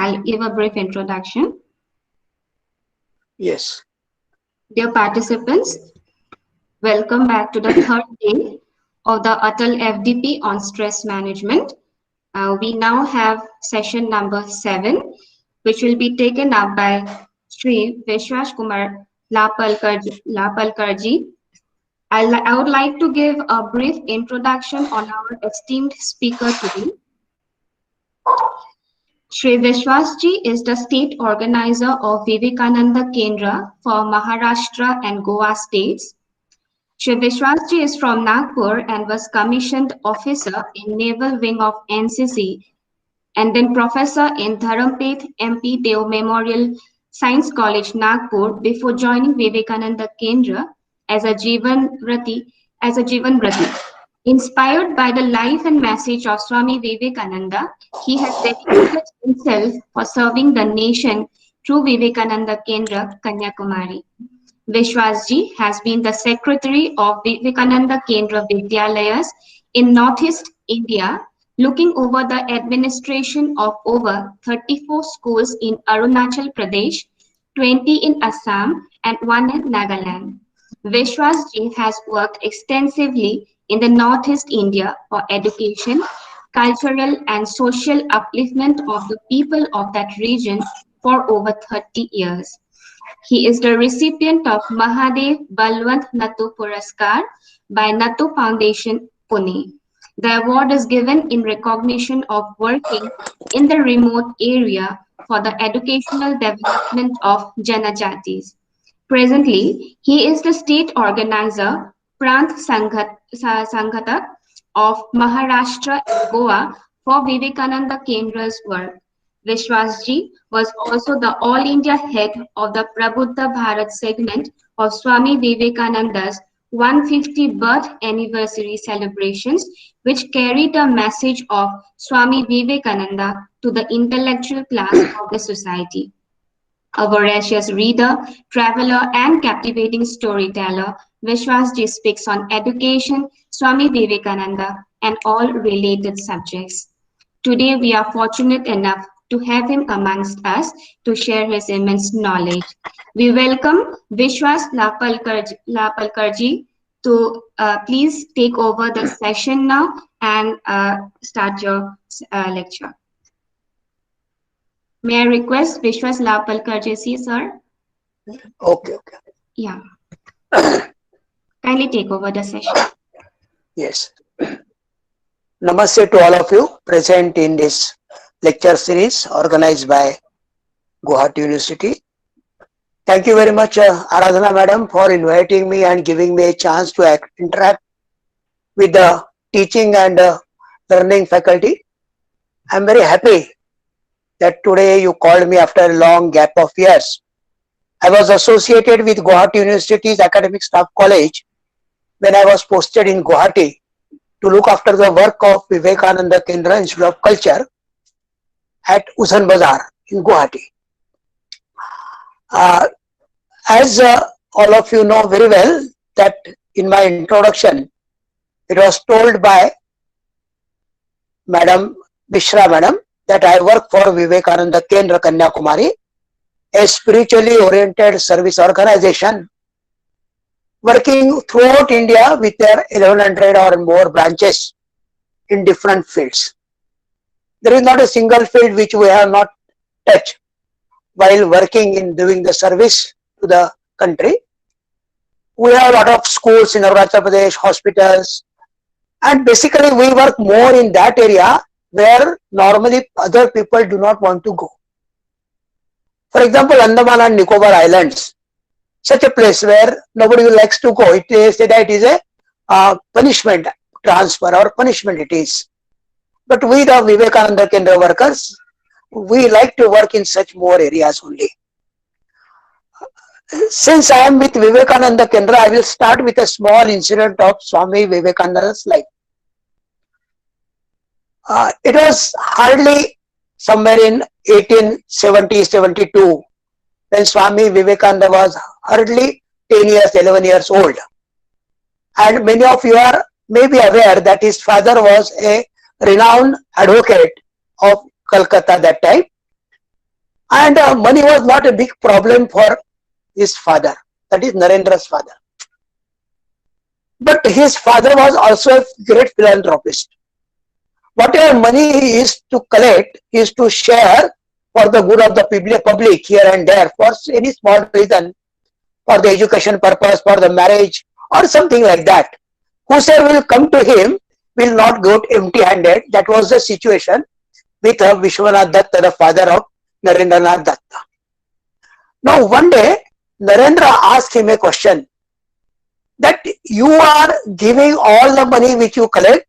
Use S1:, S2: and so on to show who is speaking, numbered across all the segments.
S1: shall give a brief introduction.
S2: Yes.
S1: Dear participants, welcome back to the third day of the ATAL FDP on stress management. We now have session number 7, which will be taken up by Sri Vishwas Kumar Lapalkar. I would like to give a brief introduction on our esteemed speaker today. Sri Vishwasji is the state organizer of Vivekananda Kendra for Maharashtra and Goa states. Sri Vishwasji is from Nagpur and was commissioned officer in Naval Wing of NCC and then professor in Dharampet MP Deo Memorial Science College, Nagpur, before joining Vivekananda Kendra as a Jivan Brati. Inspired by the life and message of Swami Vivekananda, he has dedicated himself for serving the nation through Vivekananda Kendra, Kanyakumari. Vishwasji has been the secretary of Vivekananda Kendra Vidyalayas in Northeast India, looking over the administration of over 34 schools in Arunachal Pradesh, 20 in Assam, and 1 in Nagaland. Vishwasji has worked extensively in the Northeast India for education, cultural and social upliftment of the people of that region for over 30 years. He is the recipient of Mahadev Balwant Natu Puraskar by Natu Foundation, Pune. The award is given in recognition of working in the remote area for the educational development of Janajatis. Presently, he is the state organizer Prant Sanghatak of Maharashtra and Goa for Vivekananda Kendra's work. Vishwasji was also the All India head of the Prabuddha Bharat segment of Swami Vivekananda's 150th birth anniversary celebrations, which carried the message of Swami Vivekananda to the intellectual class of the society. A voracious reader, traveler, and captivating storyteller, Vishwasji speaks on education, Swami Vivekananda, and all related subjects. Today, we are fortunate enough to have him amongst us to share his immense knowledge. We welcome Vishwas Lapalkarji to please take over the session now and start your lecture. May I request Vishwas Lapalkarji, sir?
S2: Okay.
S1: Yeah. Kindly take over the session.
S2: Yes. Namaste to all of you present in this lecture series organized by Gauhati University. Thank you very much, Aradhana Madam, for inviting me and giving me a chance to interact with the teaching and learning faculty. I am very happy that today you called me after a long gap of years. I was associated with Gauhati University's Academic Staff College when I was posted in Gauhati to look after the work of Vivekananda Kendra Institute of Culture at Usan Bazar in Gauhati. As all of you know very well that in my introduction, it was told by Madam Mishra Madam that I work for Vivekananda Kendra Kanyakumari, a spiritually oriented service organization working throughout India with their 1100 or more branches in different fields. There is not a single field which we have not touched while working in doing the service to the country. We have a lot of schools in Arunachal Pradesh, hospitals, and basically we work more in that area where normally other people do not want to go. For example, Andaman and Nicobar Islands, such a place where nobody likes to go. It is said that it is a punishment transfer or punishment it is. But we the Vivekananda Kendra workers, we like to work in such more areas only. Since I am with Vivekananda Kendra, I will start with a small incident of Swami Vivekananda's life. It was hardly somewhere in 1870-72 when Swami Vivekananda was hardly 10 years, 11 years old. And many of you are maybe aware that his father was a renowned advocate of Calcutta that time. And money was not a big problem for his father, that is Narendra's father. But his father was also a great philanthropist. Whatever money he is to collect is to share for the good of the public here and there for any small reason, for the education purpose, for the marriage or something like that. Whosoever will come to him will not go empty-handed. That was the situation with Vishwanath Datta, the father of Narendranath Datta. Now one day Narendra asked him a question, that you are giving all the money which you collect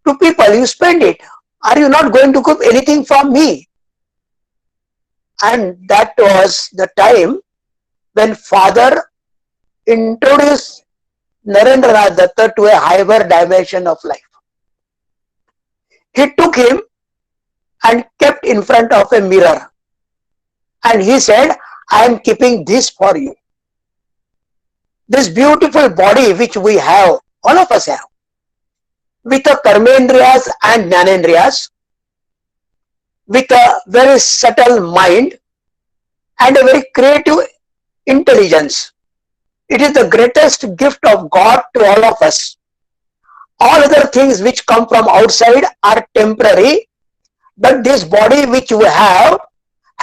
S2: to people, you spend it. Are you not going to keep anything from me? And that was the time when father introduced Narendranath Datta to a higher dimension of life. He took him and kept in front of a mirror. And he said, I am keeping this for you. This beautiful body which we have, all of us have, with the karmendriyas and jnanendriyas, with a very subtle mind and a very creative intelligence. It is the greatest gift of God to all of us. All other things which come from outside are temporary, but this body which we have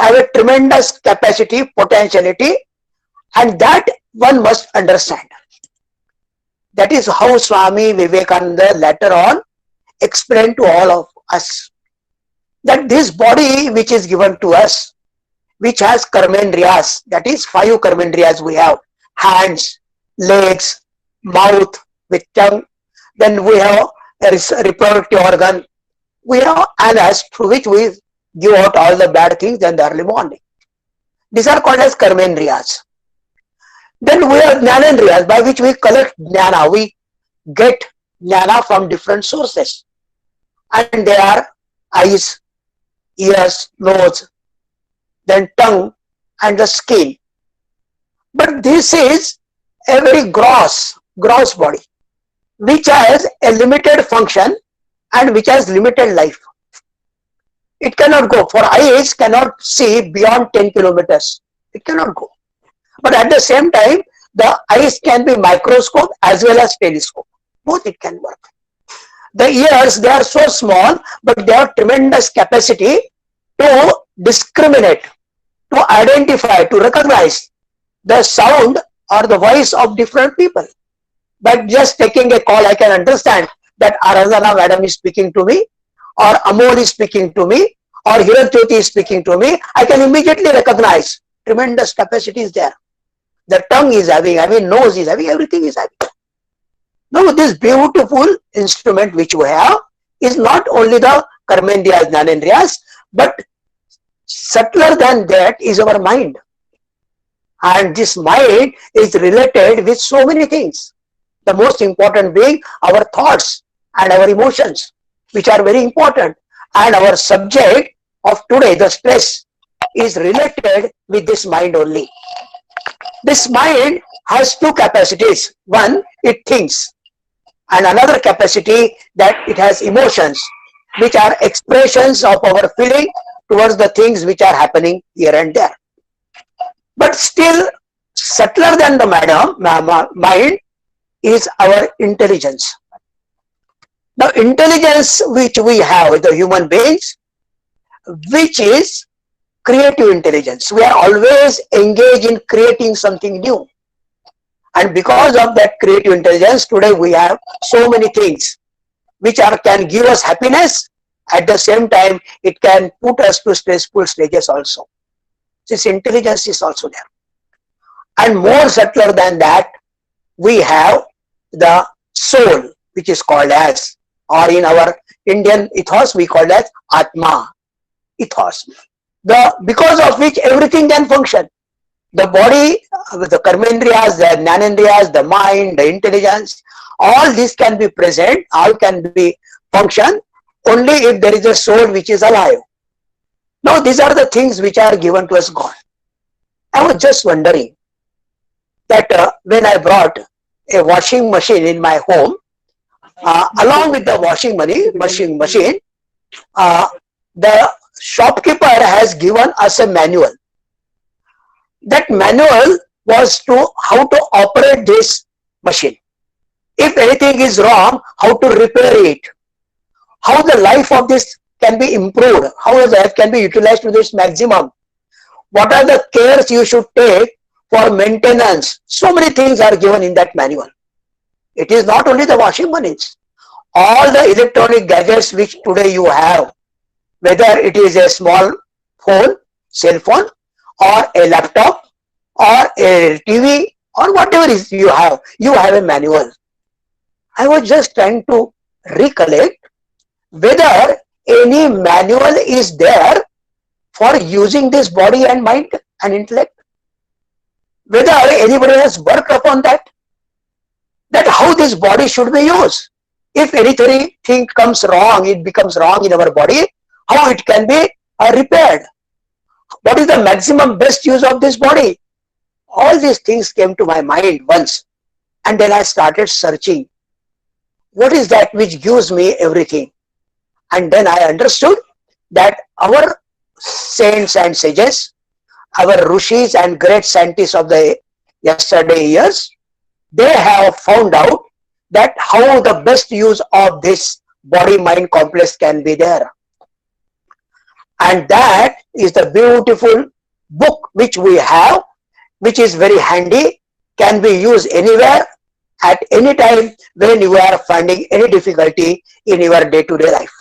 S2: a tremendous capacity, potentiality, and that one must understand. That is how Swami Vivekananda later on explained to all of us that this body which is given to us, which has karmendriyas, that is 5 karmendriyas we have, hands, legs, mouth with tongue, then we have a reproductive organ, we have anus through which we give out all the bad things in the early morning. These are called as karmendriyas. Then we have jnanendriyas by which we collect jnana, we get jnana from different sources, and they are eyes, ears, nose, then tongue and the skin. But this is a very gross body which has a limited function and which has limited life. It cannot go. For eyes cannot see beyond 10 kilometers. It cannot go. But at the same time, the eyes can be microscope as well as telescope. Both it can work. The ears, they are so small, but they have tremendous capacity to discriminate, to identify, to recognize the sound or the voice of different people. By just taking a call, I can understand that Aradhana madam is speaking to me, or Amol is speaking to me, or Hiranjyoti is speaking to me. I can immediately recognize. Tremendous capacity is there. The tongue is having, nose is having, everything is having. Now this beautiful instrument which we have is not only the karmendriyas, jnanendriyas, but subtler than that is our mind. And this mind is related with so many things. The most important being our thoughts and our emotions, which are very important. And our subject of today, the stress, is related with this mind only. This mind has 2 capacities. One, it thinks, and another capacity that it has emotions, which are expressions of our feeling towards the things which are happening here and there. But still, subtler than the mind is our intelligence. The intelligence which we have, the human beings, which is creative intelligence. We are always engaged in creating something new. And because of that creative intelligence, today we have so many things which can give us happiness. At the same time, it can put us to stressful stages also. This intelligence is also there. And more subtler than that, we have the soul, which is called as, or in our Indian ethos, we call it as Atma, ethos. Because of which everything can function. The body, the karmendriyas, the jnanendriyas, the mind, the intelligence, all this can be present, all can be function only if there is a soul which is alive. Now these are the things which are given to us God. I was just wondering that when I brought a washing machine in my home, along with the washing machine, the shopkeeper has given us a manual. That manual was to how to operate this machine. If anything is wrong, how to repair it, how the life of this can be improved, how the life can be utilized to this maximum, what are the cares you should take for maintenance. So many things are given in that manual. It is not only the washing machines, all the electronic gadgets which today you have, whether it is a small phone, cell phone, or a laptop, or a TV, or whatever is you have a manual. I was just trying to recollect whether any manual is there for using this body and mind and intellect. Whether anybody has worked upon that how this body should be used. If anything comes wrong, it becomes wrong in our body, how it can be repaired. What is the maximum best use of this body? All these things came to my mind once, and then I started searching. What is that which gives me everything? And then I understood that our saints and sages, our rishis and great scientists of the yesterday years, they have found out that how the best use of this body-mind complex can be there. And that is the beautiful book which we have, which is very handy, can be used anywhere, at any time when you are finding any difficulty in your day-to-day life.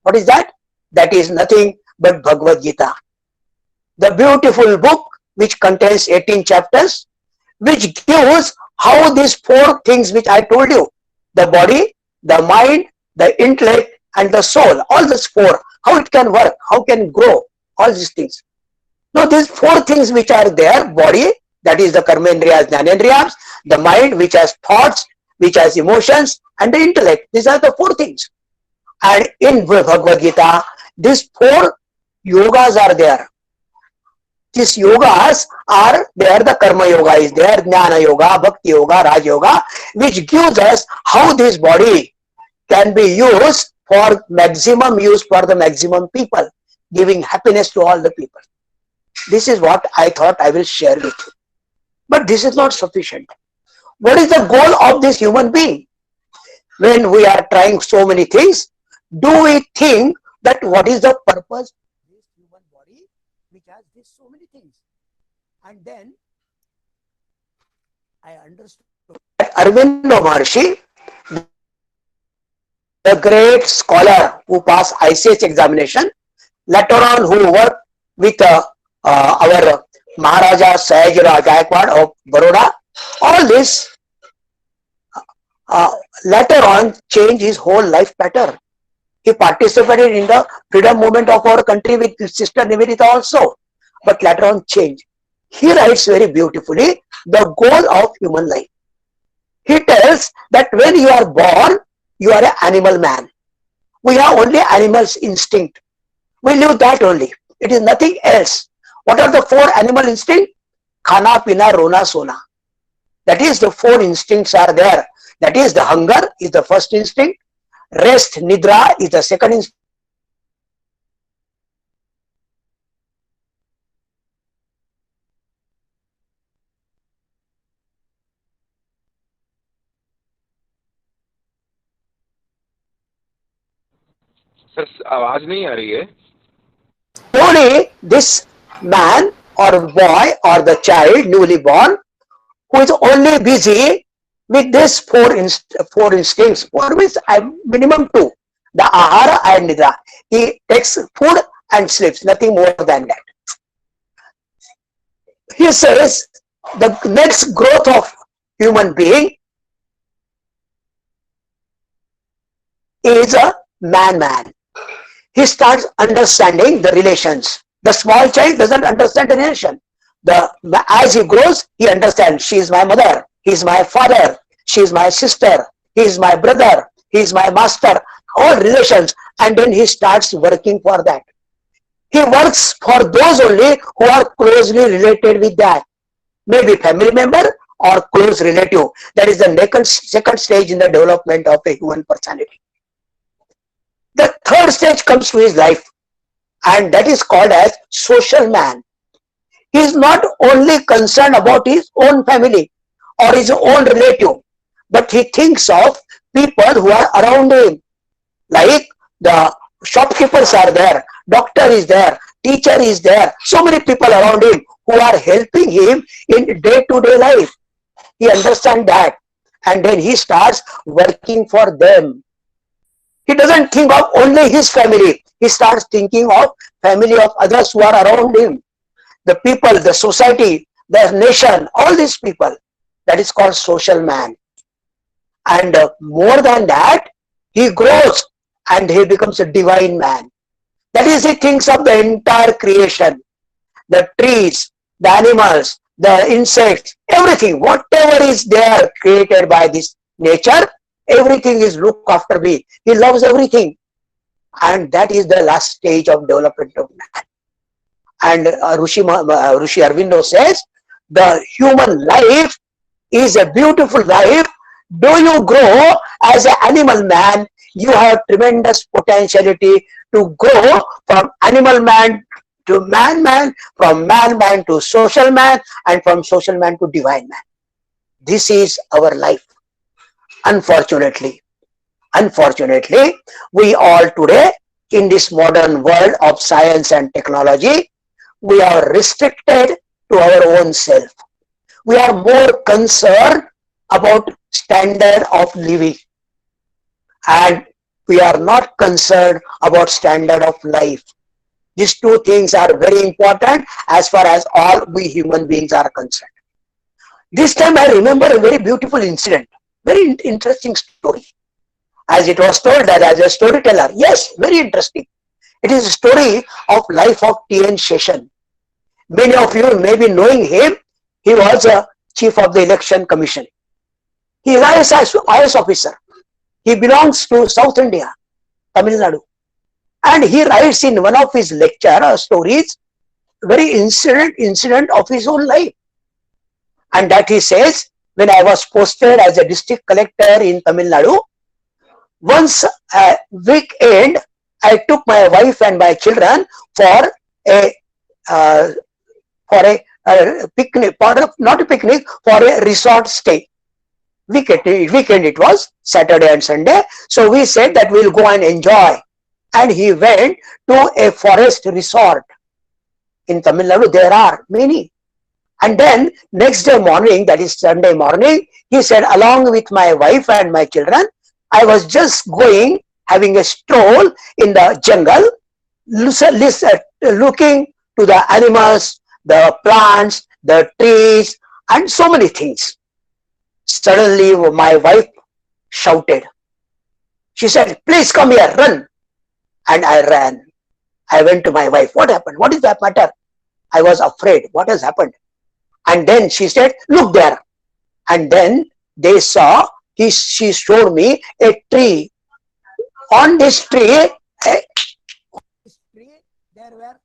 S2: What is that? That is nothing but Bhagavad Gita. The beautiful book which contains 18 chapters, which gives how these four things which I told you, the body, the mind, the intellect, and the soul, all these four, how it can work, how can grow, all these things. Now these four things which are there, body, that is the karmendriyas, jnanendriyas, the mind which has thoughts, which has emotions, and the intellect. These are the four things. And in Bhagavad Gita, these four yogas are there. These yogas are there, the karma yoga is there, jnana yoga, bhakti yoga, raj yoga, which gives us how this body can be used for maximum use for the maximum people, giving happiness to all the people. This is what I thought I will share with you. But this is not sufficient. What is the goal of this human being? When we are trying so many things, do we think that what is the purpose of this human body which has these so many things? And then I understood that Arvindo Maharshi, the great scholar who passed ICS examination, later on who worked with our Maharaja Sayajirao Gaikwad of Baroda, all this later on changed his whole life pattern. He participated in the freedom movement of our country with his sister Nivedita also, but later on changed. He writes very beautifully the goal of human life. He tells that when you are born, you are an animal man. We have only animal's instinct. We live that only. It is nothing else. What are the four animal instincts? Khana, pina, rona, sona. That is, the four instincts are there. That is, the hunger is the first instinct. Rest, nidra is the second instinct.
S3: Sir आवाज नहीं आ रही है.
S2: Only this man or boy or the child newly born who is only busy with this four instincts, four means minimum two, the ahara and nidra. He takes food and sleeps, nothing more than that. He says the next growth of human being is a man. He starts understanding the relations. The small child doesn't understand the relation. As he grows, he understands, she is my mother, he is my father, she is my sister, he is my brother, he is my master, all relations, and then he starts working for that. He works for those only who are closely related with that, maybe family member or close relative. That is the second stage in the development of a human personality. The third stage comes to his life. and that is called as social man. He is not only concerned about his own family or his own relative, but he thinks of people who are around him. Like the shopkeepers are there, doctor is there, teacher is there, so many people around him who are helping him in day-to-day life. He understands that, and then he starts working for them. He doesn't think of only his family. He starts thinking of family of others who are around him. The people, the society, the nation, all these people. That is called social man. And more than that, he grows and he becomes a divine man. That is, he thinks of the entire creation, the trees, the animals, the insects, everything, whatever is there created by this nature, everything is looked after me. He loves everything. And that is the last stage of development of man. And Rishi Aurobindo says, the human life is a beautiful life. Do you grow as an animal man, you have tremendous potentiality to grow from animal man to man, from man to social man, and from social man to divine man. This is our life. Unfortunately, we all today in this modern world of science and technology, we are restricted to our own self. We are more concerned about standard of living, and we are not concerned about standard of life. These two things are very important as far as all we human beings are concerned. This time I remember a very beautiful incident, very interesting story. As it was told that as a storyteller, yes, very interesting. It is a story of life of T.N. Seshan. Many of you may be knowing him. He was a chief of the election commission. He is IS officer. He belongs to South India, Tamil Nadu. And he writes in one of his lecture stories, very incident of his own life. And that he says, when I was posted as a district collector in Tamil Nadu, once a weekend, I took my wife and my children for a picnic, not a picnic, for a resort stay. Weekend it was, Saturday and Sunday. So we said that we'll go and enjoy. And he went to a forest resort. In Tamil Nadu, there are many. And then next day morning, that is Sunday morning, he said, along with my wife and my children, I was just going, having a stroll in the jungle, looking to the animals, the plants, the trees, and so many things. Suddenly, my wife shouted. She said, please come here, run. And I ran. I went to my wife. What happened? What is that matter? I was afraid. What has happened? And then she said, look there. And then they saw, she showed me a tree. On this tree, there were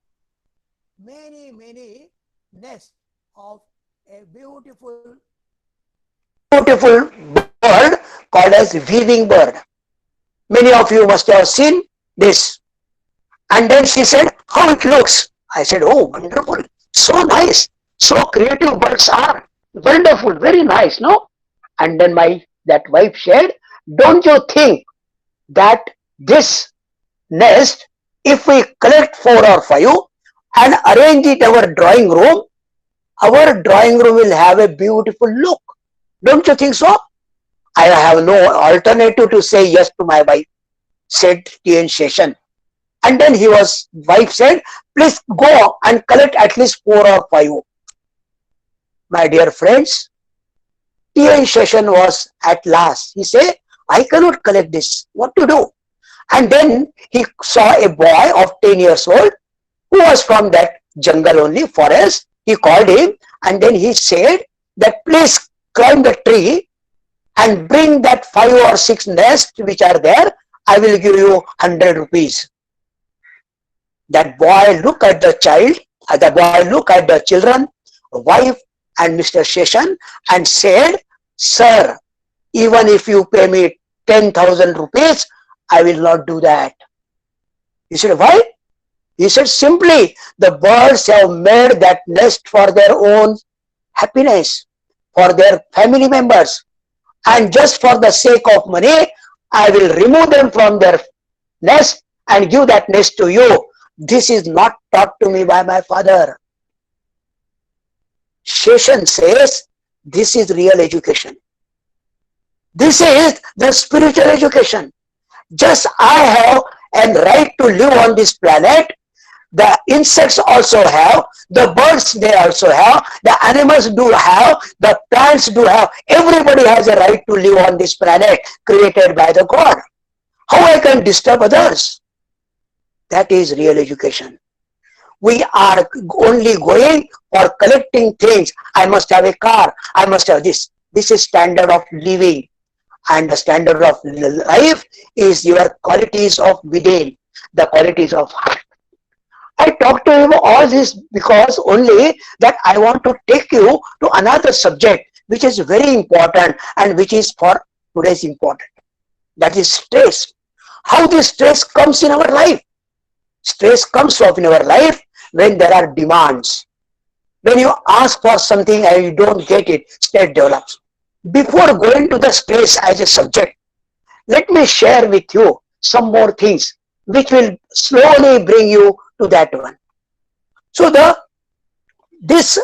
S2: many nests of a beautiful bird called as weaving bird. Many of you must have seen this. And then she said, how it looks. I said, oh, wonderful. So nice. So creative birds are. Wonderful. Very nice, no? And then that wife said, don't you think that this nest, if we collect 4 or 5 and arrange it in our drawing room will have a beautiful look. Don't you think so? I have no alternative to say yes to my wife, said T.N. Seshan. And then wife said, please go and collect at least 4 or 5. My dear friends, T.N. Seshan was at last. He said, I cannot collect this. What to do? And then he saw a boy of 10 years old who was from that jungle only, forest. He called him and then he said that please climb the tree and bring that 5 or 6 nests which are there. I will give you 100 rupees. That boy looked at the child, the boy looked at the children, wife and Mr. Seshan and said, sir, even if you pay me 10,000 rupees, I will not do that. He said, why? He said simply, the birds have made that nest for their own happiness, for their family members, and just for the sake of money, I will remove them from their nest and give that nest to you. This is not taught to me by my father. Sheshan says, this is real education. This is the spiritual education. Just I have a right to live on this planet. The insects also have, the birds they also have, the animals do have, the plants do have. Everybody has a right to live on this planet created by the God. How I can disturb others? That is real education. We are only going for collecting things. I must have a car. I must have this. This is standard of living. And the standard of life is your qualities of within, the qualities of heart. I talk to you all this because only that I want to take you to another subject which is very important and which is for today's important. That is stress. How this stress comes in our life. Stress comes up in our life when there are demands. When you ask for something and you don't get it, stress develops. Before going to the stress as a subject, let me share with you some more things which will slowly bring you to that one. So this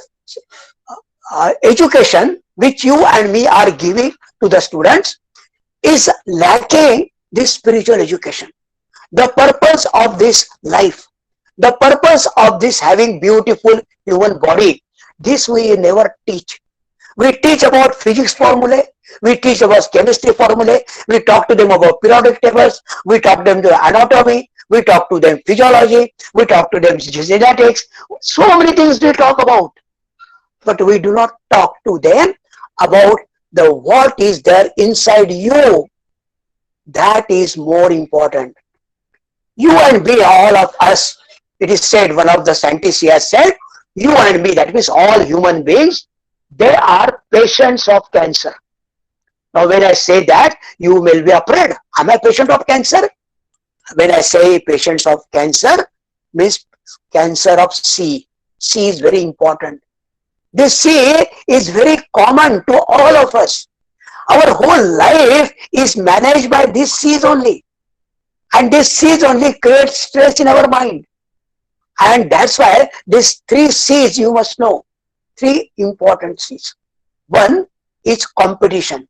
S2: education which you and me are giving to the students is lacking this spiritual education. The purpose of this life, the purpose of this having beautiful human body, this we never teach. We teach about physics formulae, we teach about chemistry formulae, we talk to them about periodic tables, we talk to them about anatomy, we talk to them physiology, we talk to them genetics, so many things we talk about. But we do not talk to them about the what is there inside you. That is more important. You and me, all of us, it is said, one of the scientists has said, you and me, that means all human beings, they are patients of cancer. Now when I say that, you will be afraid. Am I a patient of cancer? When I say patients of cancer, means cancer of C. C is very important. This C is very common to all of us. Our whole life is managed by these C's only. And this C's only creates stress in our mind. And that's why these three C's you must know. Three important C's. One is competition.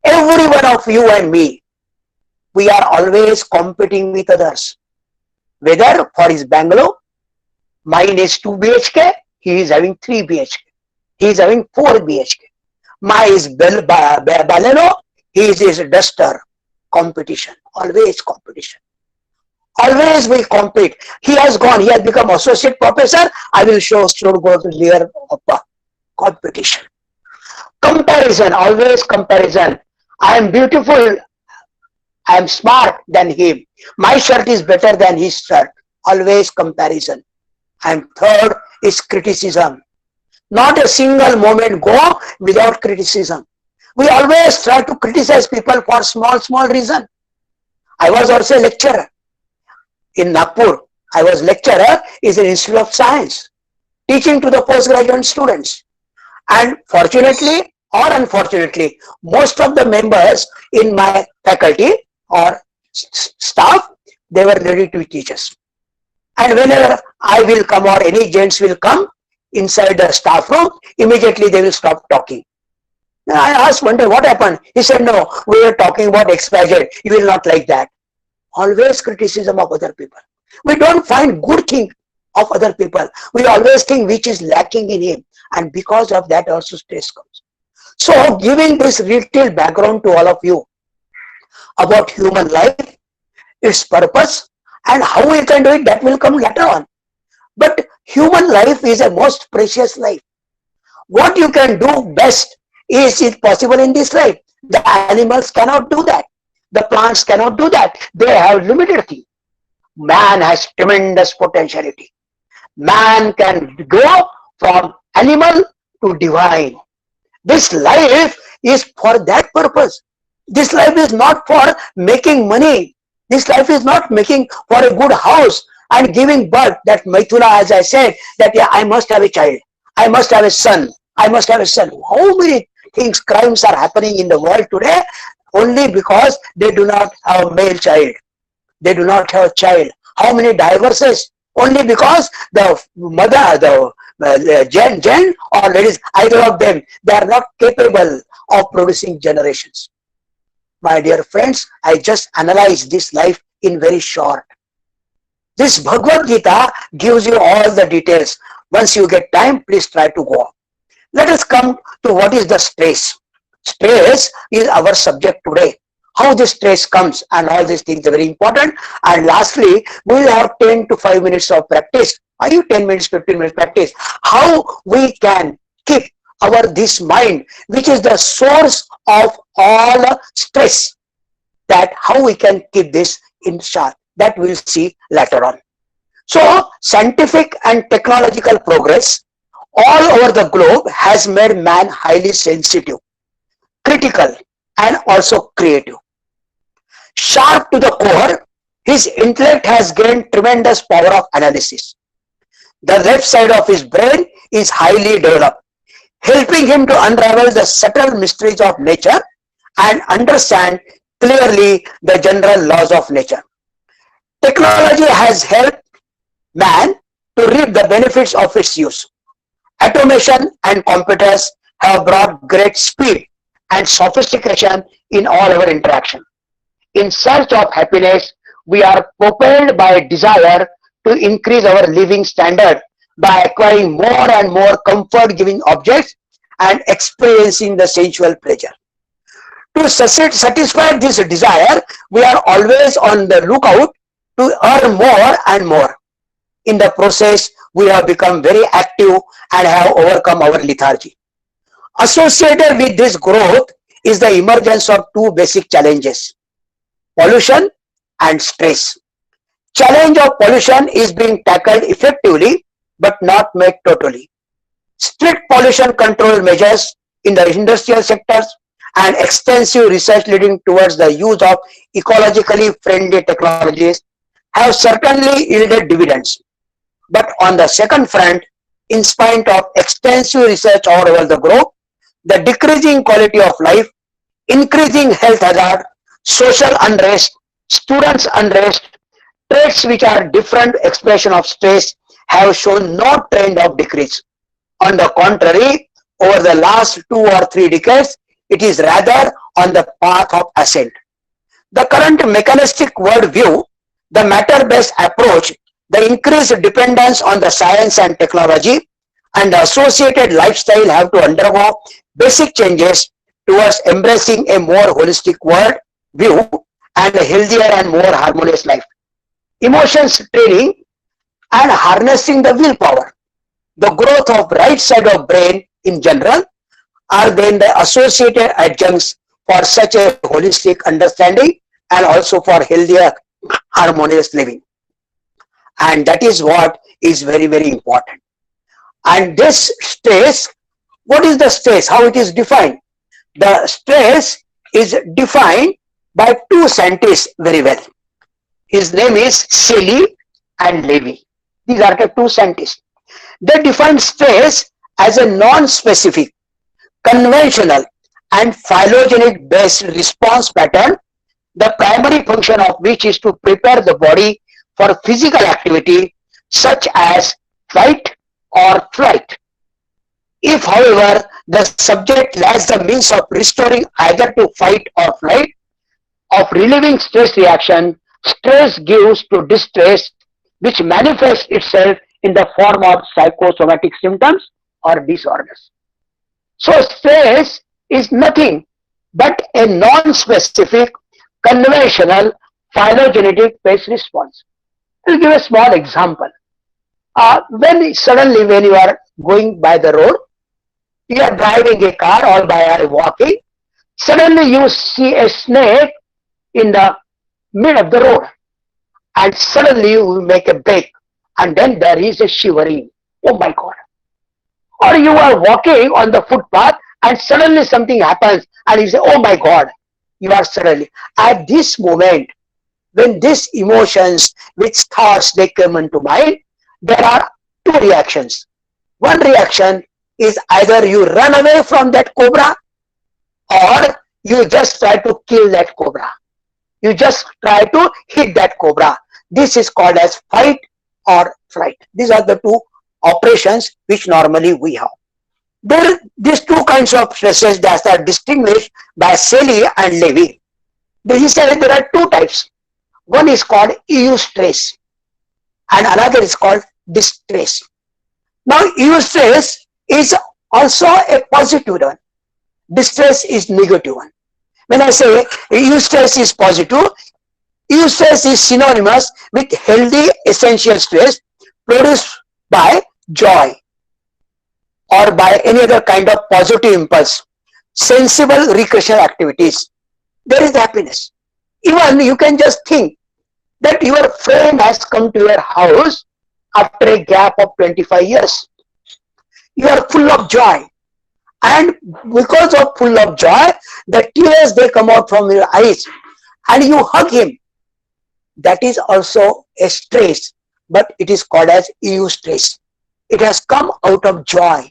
S2: Every one of you and me, we are always competing with others. Whether for his Bangalore, mine is 2 BHK, he is having 3 BHK. He is having 4 BHK. Mine is Baleno, he is his duster. Competition. Always competition. Always we compete. He has gone, he has become associate professor. I will should go to layer of competition. Comparison, always comparison. I am beautiful, I am smart than him. My shirt is better than his shirt. Always comparison. And third is criticism. Not a single moment go without criticism. We always try to criticize people for small reason. I was also a lecturer in Nagpur. I was lecturer in an Institute of Science, teaching to the postgraduate students. And fortunately or unfortunately, most of the members in my faculty or staff, they were ready to teach us. And whenever I will come or any gents will come inside the staff room, immediately they will stop talking. Now I asked one day, what happened? He said, no, we were talking about XYZ. You will not like that. Always criticism of other people. We don't find good thing of other people. We always think which is lacking in him. And because of that also stress comes. So giving this little background to all of you about human life, its purpose, and how we can do it, that will come later on. But human life is a most precious life. What you can do best is it possible in this life. The animals cannot do that. The plants cannot do that. They have limited thing. Man has tremendous potentiality. Man can go from animal to divine. This life is for that purpose. This life is not for making money. This life is not making for a good house. and giving birth, that Maithuna, as I said, that yeah, I must have a child, I must have a son, I must have a son. How many things, crimes are happening in the world today only because they do not have a male child, they do not have a child. How many divorces? Only because the mother, the gen or ladies, either of them, they are not capable of producing generations. My dear friends, I just analyzed this life in very short. This Bhagavad Gita gives you all the details. Once you get time, please try to go. Let us come to what is the stress. Stress is our subject today. How this stress comes and all these things are very important. And lastly, we will have 10 to 5 minutes of practice. Are you 10 minutes, 15 minutes practice? How we can keep our this mind, which is the source of all stress, that how we can keep this in sharp. That we'll see later on. So, scientific and technological progress all over the globe has made man highly sensitive, critical, and also creative. Sharp to the core, his intellect has gained tremendous power of analysis. The left side of his brain is highly developed, helping him to unravel the subtle mysteries of nature and understand clearly the general laws of nature. Technology has helped man to reap the benefits of its use. Automation and computers have brought great speed and sophistication in all our interaction. In search of happiness, we are propelled by a desire to increase our living standard by acquiring more and more comfort-giving objects and experiencing the sensual pleasure. To satisfy this desire, we are always on the lookout to earn more and more. In the process, we have become very active and have overcome our lethargy. Associated with this growth is the emergence of two basic challenges: pollution and stress. Challenge of pollution is being tackled effectively but not met totally. Strict pollution control measures in the industrial sectors and extensive research leading towards the use of ecologically friendly technologies have certainly yielded dividends. But on the second front, in spite of extensive research all over the globe, the decreasing quality of life, increasing health hazard, social unrest, students' unrest, traits which are different expression of stress have shown no trend of decrease. On the contrary, over the last 2 or 3 decades, it is rather on the path of ascent. The current mechanistic worldview, the matter-based approach, the increased dependence on the science and technology, and the associated lifestyle have to undergo basic changes towards embracing a more holistic world view and a healthier and more harmonious life. Emotions training and harnessing the willpower, the growth of right side of brain in general, are then the associated adjuncts for such a holistic understanding and also for healthier, harmonious living. And that is what is very, very important. And this stress, what is the stress? How it is defined? The stress is defined by 2 scientists very well. His name is Shelley and Levy. These are the 2 scientists. They define stress as a non-specific, conventional and phylogenetic based response pattern, the primary function of which is to prepare the body for physical activity such as fight or flight. If, however, the subject lacks the means of restoring either to fight or flight, of relieving stress reaction, stress gives to distress, which manifests itself in the form of psychosomatic symptoms or disorders. So stress is nothing but a non-specific, conventional, phylogenetic based response. I'll give a small example. When you are going by the road, you are driving a car or walking, suddenly you see a snake in the middle of the road, and suddenly you make a break, and then there is a shivering. Oh my God. Or you are walking on the footpath and suddenly something happens and you say, oh my God. You are suddenly, at this moment, when these emotions, which thoughts they come into mind, there are two reactions. One reaction is either you run away from that cobra, or you just try to kill that cobra. You just try to hit that cobra. This is called as fight or flight. These are the two operations which normally we have. These two kinds of stresses that are distinguished by Selye and Levy. He said there are two types. One is called eustress and another is called distress. Now eustress is also a positive one. Distress is negative one. When I say eustress is positive, eustress is synonymous with healthy essential stress produced by joy or by any other kind of positive impulse, sensible recreational activities. There is happiness. Even you can just think that your friend has come to your house after a gap of 25 years. You are full of joy. And because of full of joy, the tears they come out from your eyes and you hug him. That is also a stress, but it is called as eustress. It has come out of joy.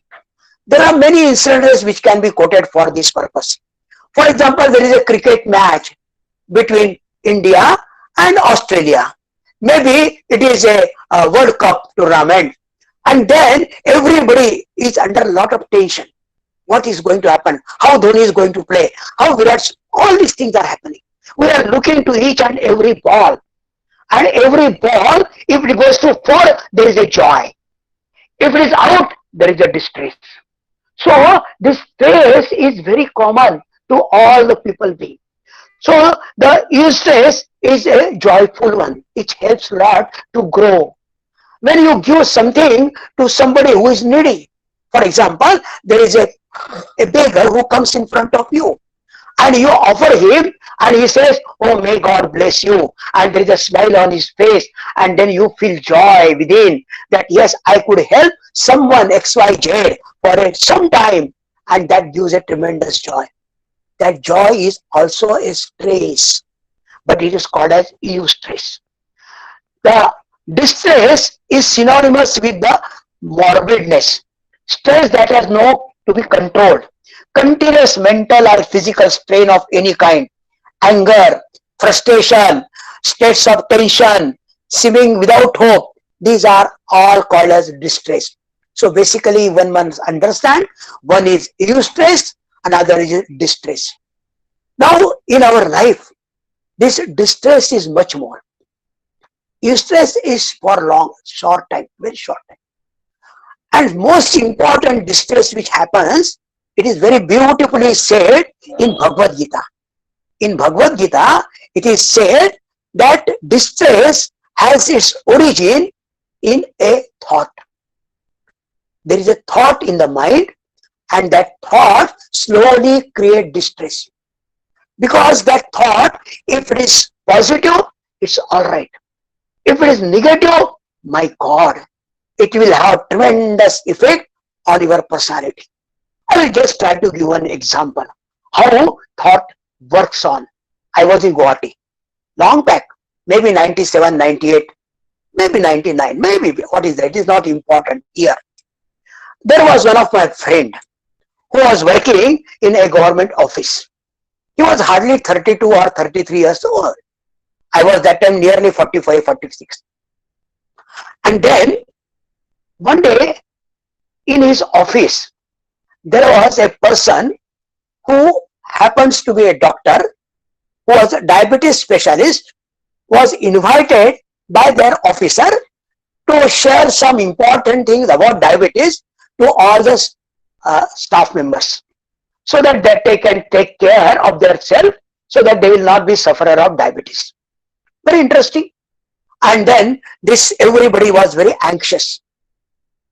S2: There are many incidents which can be quoted for this purpose. For example, there is a cricket match between India and Australia. Maybe it is a World Cup tournament, and then everybody is under a lot of tension. What is going to happen? How Dhoni is going to play? How Virat? All these things are happening. We are looking to each and every ball. And every ball, if it goes to 4, there is a joy. If it is out, there is a distress. So this stress is very common to all the people being. So the eustress is a joyful one. It helps a lot to grow. When you give something to somebody who is needy, for example, there is a beggar who comes in front of you and you offer him and he says, oh, may God bless you, and there is a smile on his face, and then you feel joy within that yes, I could help someone XYZ for some time, and that gives a tremendous joy. That joy is also a stress, but it is called as eustress. The distress is synonymous with the morbidness, stress that has no to be controlled, continuous mental or physical strain of any kind, anger, frustration, states of tension, seeming without hope. These are all called as distress. So basically, when one understands, one is eustress, another is distress. Now in our life, this distress is much more. Eustress is for short time, very short time. And most important distress which happens, it is very beautifully said in Bhagavad Gita. In Bhagavad Gita, it is said that distress has its origin in a thought. There is a thought in the mind, and that thought slowly creates distress. Because that thought, if it is positive, it's all right. If it is negative, my God, it will have tremendous effect on your personality. I will just try to give an example how thought works on. I was in Gauhati long back, maybe 97, 98, maybe 99, maybe what is that? It is not important here. There was one of my friend who was working in a government office. He was hardly 32 or 33 years old. I was that time nearly 45, 46. And then one day in his office, there was a person who happens to be a doctor, who was a diabetes specialist, was invited by their officer to share some important things about diabetes to all the staff members, so that they can take care of themselves, so that they will not be sufferer of diabetes. Very interesting. And then everybody was very anxious,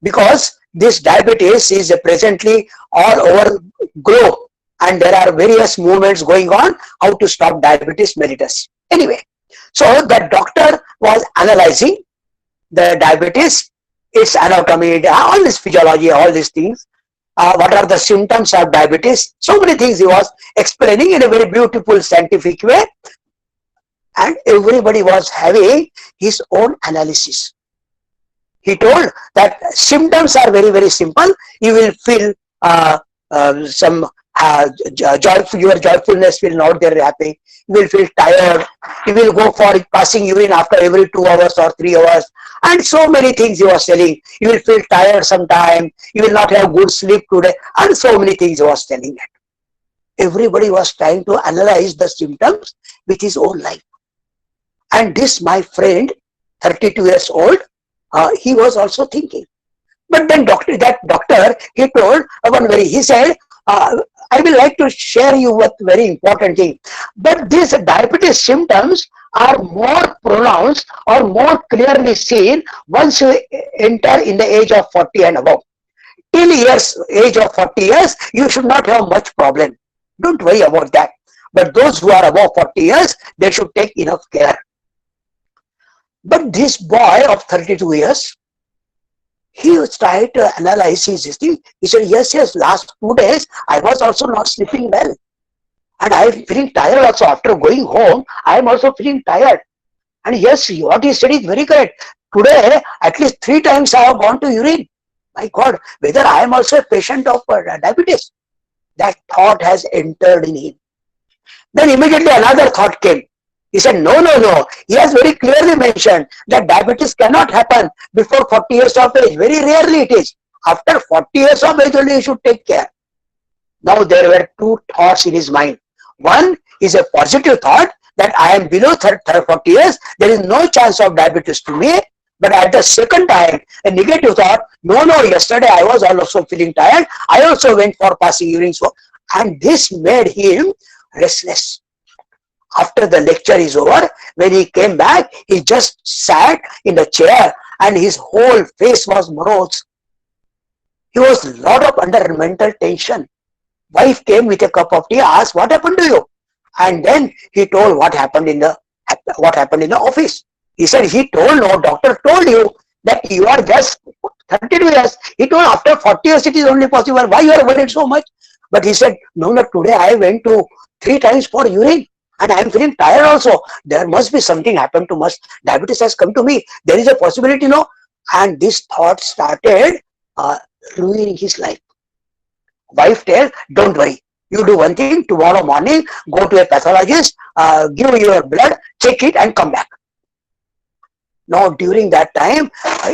S2: because this diabetes is presently all over globe, and there are various movements going on how to stop diabetes mellitus. Anyway, so the doctor was analyzing the diabetes, its anatomy, all this physiology, all these things, what are the symptoms of diabetes, so many things he was explaining in a very beautiful scientific way. and everybody was having his own analysis. He told that symptoms are very, very simple. You will feel some joyful, your joyfulness will not be happy. You will feel tired. You will go for passing urine after every 2 hours or 3 hours. And so many things he was telling. You will feel tired sometime. You will not have good sleep today. And so many things he was telling that. Everybody was trying to analyze the symptoms with his own life. And this, my friend, 32 years old, he was also thinking. But then that doctor, he told he said, I will like to share you with very important thing. But these diabetes symptoms are more pronounced or more clearly seen once you enter in the age of 40 and above. Till age of 40 years, you should not have much problem. Don't worry about that. But those who are above 40 years, they should take enough care. But this boy of 32 years, he tried to analyze his history. He said, yes, last 2 days, I was also not sleeping well. And I am feeling tired also. After going home, I am also feeling tired. And yes, what he said is very correct. Today, at least 3 times I have gone to urine. My God, whether I am also a patient of diabetes. That thought has entered in him. Then immediately another thought came. He said, no. He has very clearly mentioned that diabetes cannot happen before 40 years of age. Very rarely it is. After 40 years of age only you should take care. Now there were 2 thoughts in his mind. One is a positive thought that I am below 40 years. There is no chance of diabetes to me. But at the second time, a negative thought, no, yesterday I was also feeling tired. I also went for passing urine. And this made him restless. After the lecture is over, when he came back, he just sat in the chair and his whole face was morose. He was a lot of under mental tension. Wife came with a cup of tea, asked, what happened to you? And then he told what happened in the office. He said, no, doctor told you that you are just 32 years. He told after 40 years it is only possible. Why you are worried so much? But he said, no, today I went to 3 times for urine. And I am feeling tired also. There must be something happened to us. Diabetes has come to me. There is a possibility, no? And this thought started ruining his life. Wife tells, don't worry. You do one thing, tomorrow morning, go to a pathologist, give your blood, check it and come back. Now, during that time,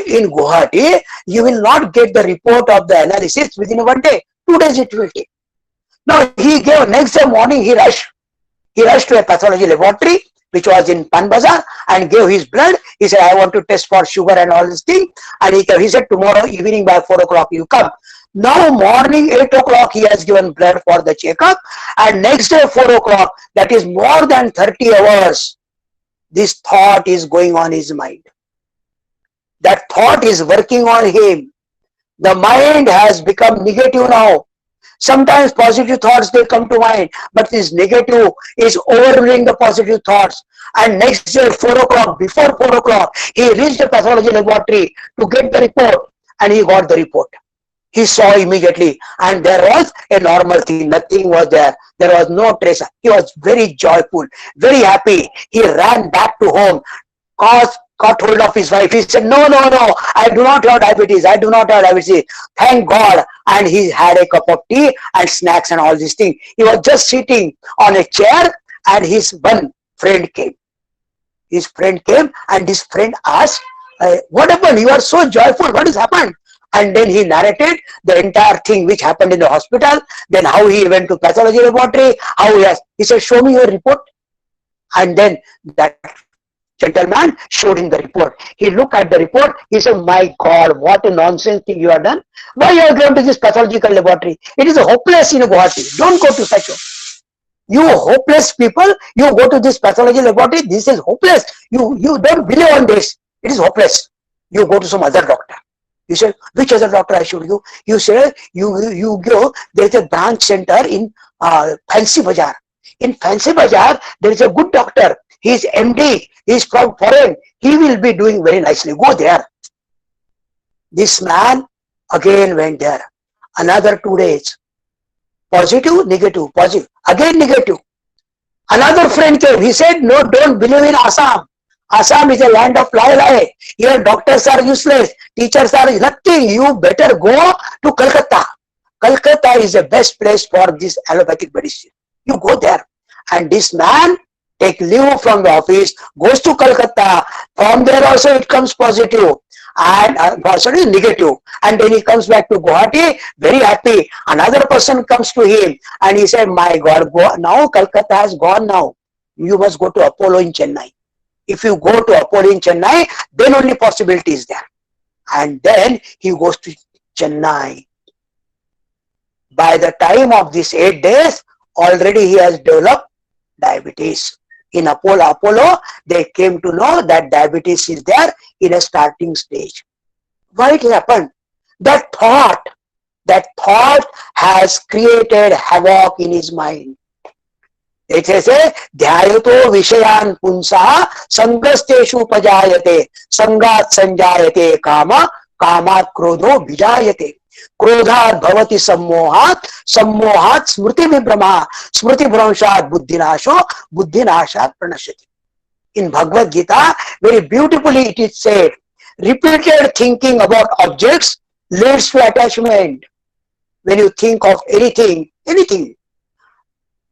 S2: in Gauhati, you will not get the report of the analysis within 1 day. 2 days it will take. Now, he gave, next day morning, he rushed. He rushed to a pathology laboratory, which was in Pan Bazaar, and gave his blood. He said, I want to test for sugar and all this thing. And he said, tomorrow evening by 4 o'clock you come. Now morning 8 o'clock he has given blood for the checkup. And next day 4 o'clock, that is more than 30 hours, this thought is going on his mind. That thought is working on him. The mind has become negative now. Sometimes positive thoughts, they come to mind, but this negative is overruling the positive thoughts. And next day, 4 o'clock, before 4 o'clock, he reached the pathology laboratory to get the report, and he got the report. He saw immediately, and there was a normal thing. Nothing was there. There was no trace. He was very joyful, very happy. He ran back to home, caught hold of his wife. He said, no, I do not have diabetes. I do not have diabetes. Thank God. And he had a cup of tea and snacks and all these things. He was just sitting on a chair and his one friend came. His friend came and his friend asked, what happened? You are so joyful. What has happened? And then he narrated the entire thing which happened in the hospital, then how he went to pathology laboratory, he said, show me your report. And then that gentleman showed him the report. He looked at the report. He said, my God, what a nonsense thing you have done. Why you are going to this pathological laboratory? It is hopeless in Gauhati. Don't go to such a. You hopeless people, you go to this pathology laboratory. This is hopeless. You don't believe on this. It is hopeless. You go to some other doctor. You said, which other doctor I should go? You said, you go, there is a branch center in Fancy Bazaar. In Fancy Bazaar, there is a good doctor. He is MD. He is from foreign. He will be doing very nicely. Go there. This man again went there. Another 2 days. Positive, negative, positive. Again negative. Another friend came. He said, no, don't believe in Assam. Assam is a land of lie. Here doctors are useless. Teachers are nothing. You better go to Calcutta. Calcutta is the best place for this allopathic medicine. You go there. And this man take leave from the office, goes to Calcutta. From there also it comes positive. And sorry, negative. And then he comes back to Gauhati, very happy. Another person comes to him and he said, my God, now Calcutta has gone now. You must go to Apollo in Chennai. If you go to Apollo in Chennai, then only possibility is there. And then he goes to Chennai. By the time of these 8 days, already he has developed diabetes. In Apollo, they came to know that diabetes is there in a starting stage. Why it happened? That thought has created havoc in his mind. It says, dhyayato vishayan punsa sangasteshu pajayate sangat sanjayate kama kamat krodho bijayate. Krodhat bhavati sammohat, sammohat smriti vibrama, smriti bhramshat buddhinasho, buddhinashat pranashati. In Bhagavad Gita, very beautifully it is said, repeated thinking about objects leads to attachment. When you think of anything,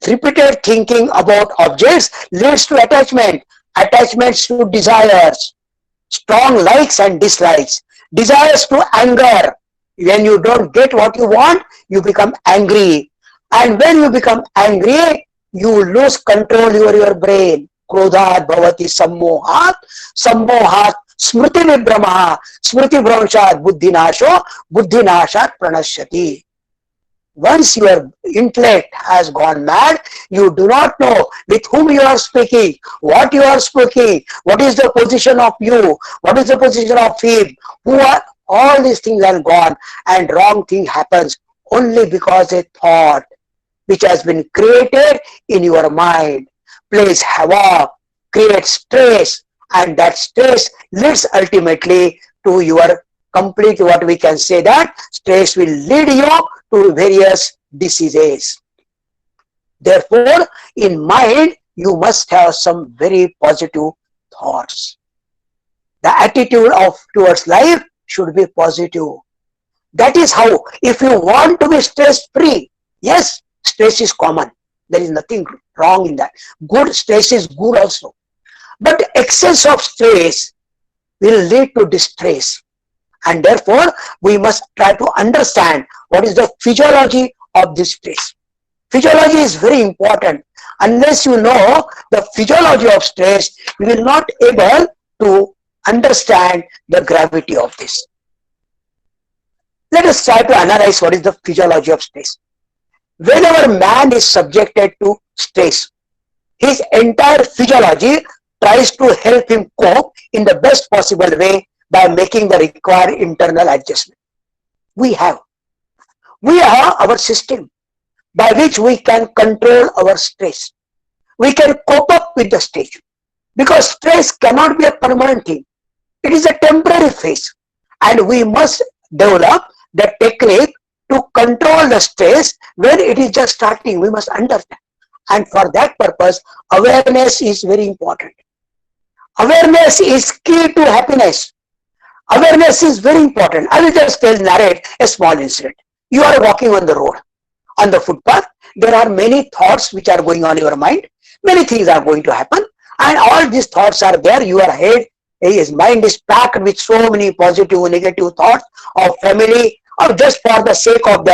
S2: repeated thinking about objects leads to attachment. Attachments to desires, strong likes and dislikes, desires to anger. When you don't get what you want, you become angry. And when you become angry, you lose control over your brain. Krodhat bhavati sammohat, sammohat smriti vibramaha, smriti bhramshat buddhinasho, buddhinashat pranashyati. Once your intellect has gone mad, you do not know with whom you are speaking, what you are speaking, what is the position of you, what is the position of him, who are. All these things are gone and wrong thing happens only because a thought which has been created in your mind plays havoc, creates stress, and that stress leads ultimately to your complete, what we can say, that stress will lead you to various diseases. Therefore, in mind, you must have some very positive thoughts. The attitude towards life should be positive. That is how, if you want to be stress-free, yes, stress is common. There is nothing wrong in that. Good stress is good also. But excess of stress will lead to distress. And therefore, we must try to understand what is the physiology of this stress. Physiology is very important. Unless you know the physiology of stress, you will not able to understand the gravity of this. Let us try to analyze what is the physiology of stress. Whenever man is subjected to stress, his entire physiology tries to help him cope in the best possible way by making the required internal adjustment. We have our system by which we can control our stress. We can cope up with the stress, because stress cannot be a permanent thing. It is a temporary phase, and we must develop the technique to control the stress when it is just starting. We must understand, and for that purpose, awareness is very important. Awareness is key to happiness. Awareness is very important. I will just narrate a small incident. You are walking on the road, on the footpath. There are many thoughts which are going on in your mind. Many things are going to happen, and all these thoughts are there. Your head, his mind is packed with so many positive, negative thoughts of family, or just for the sake of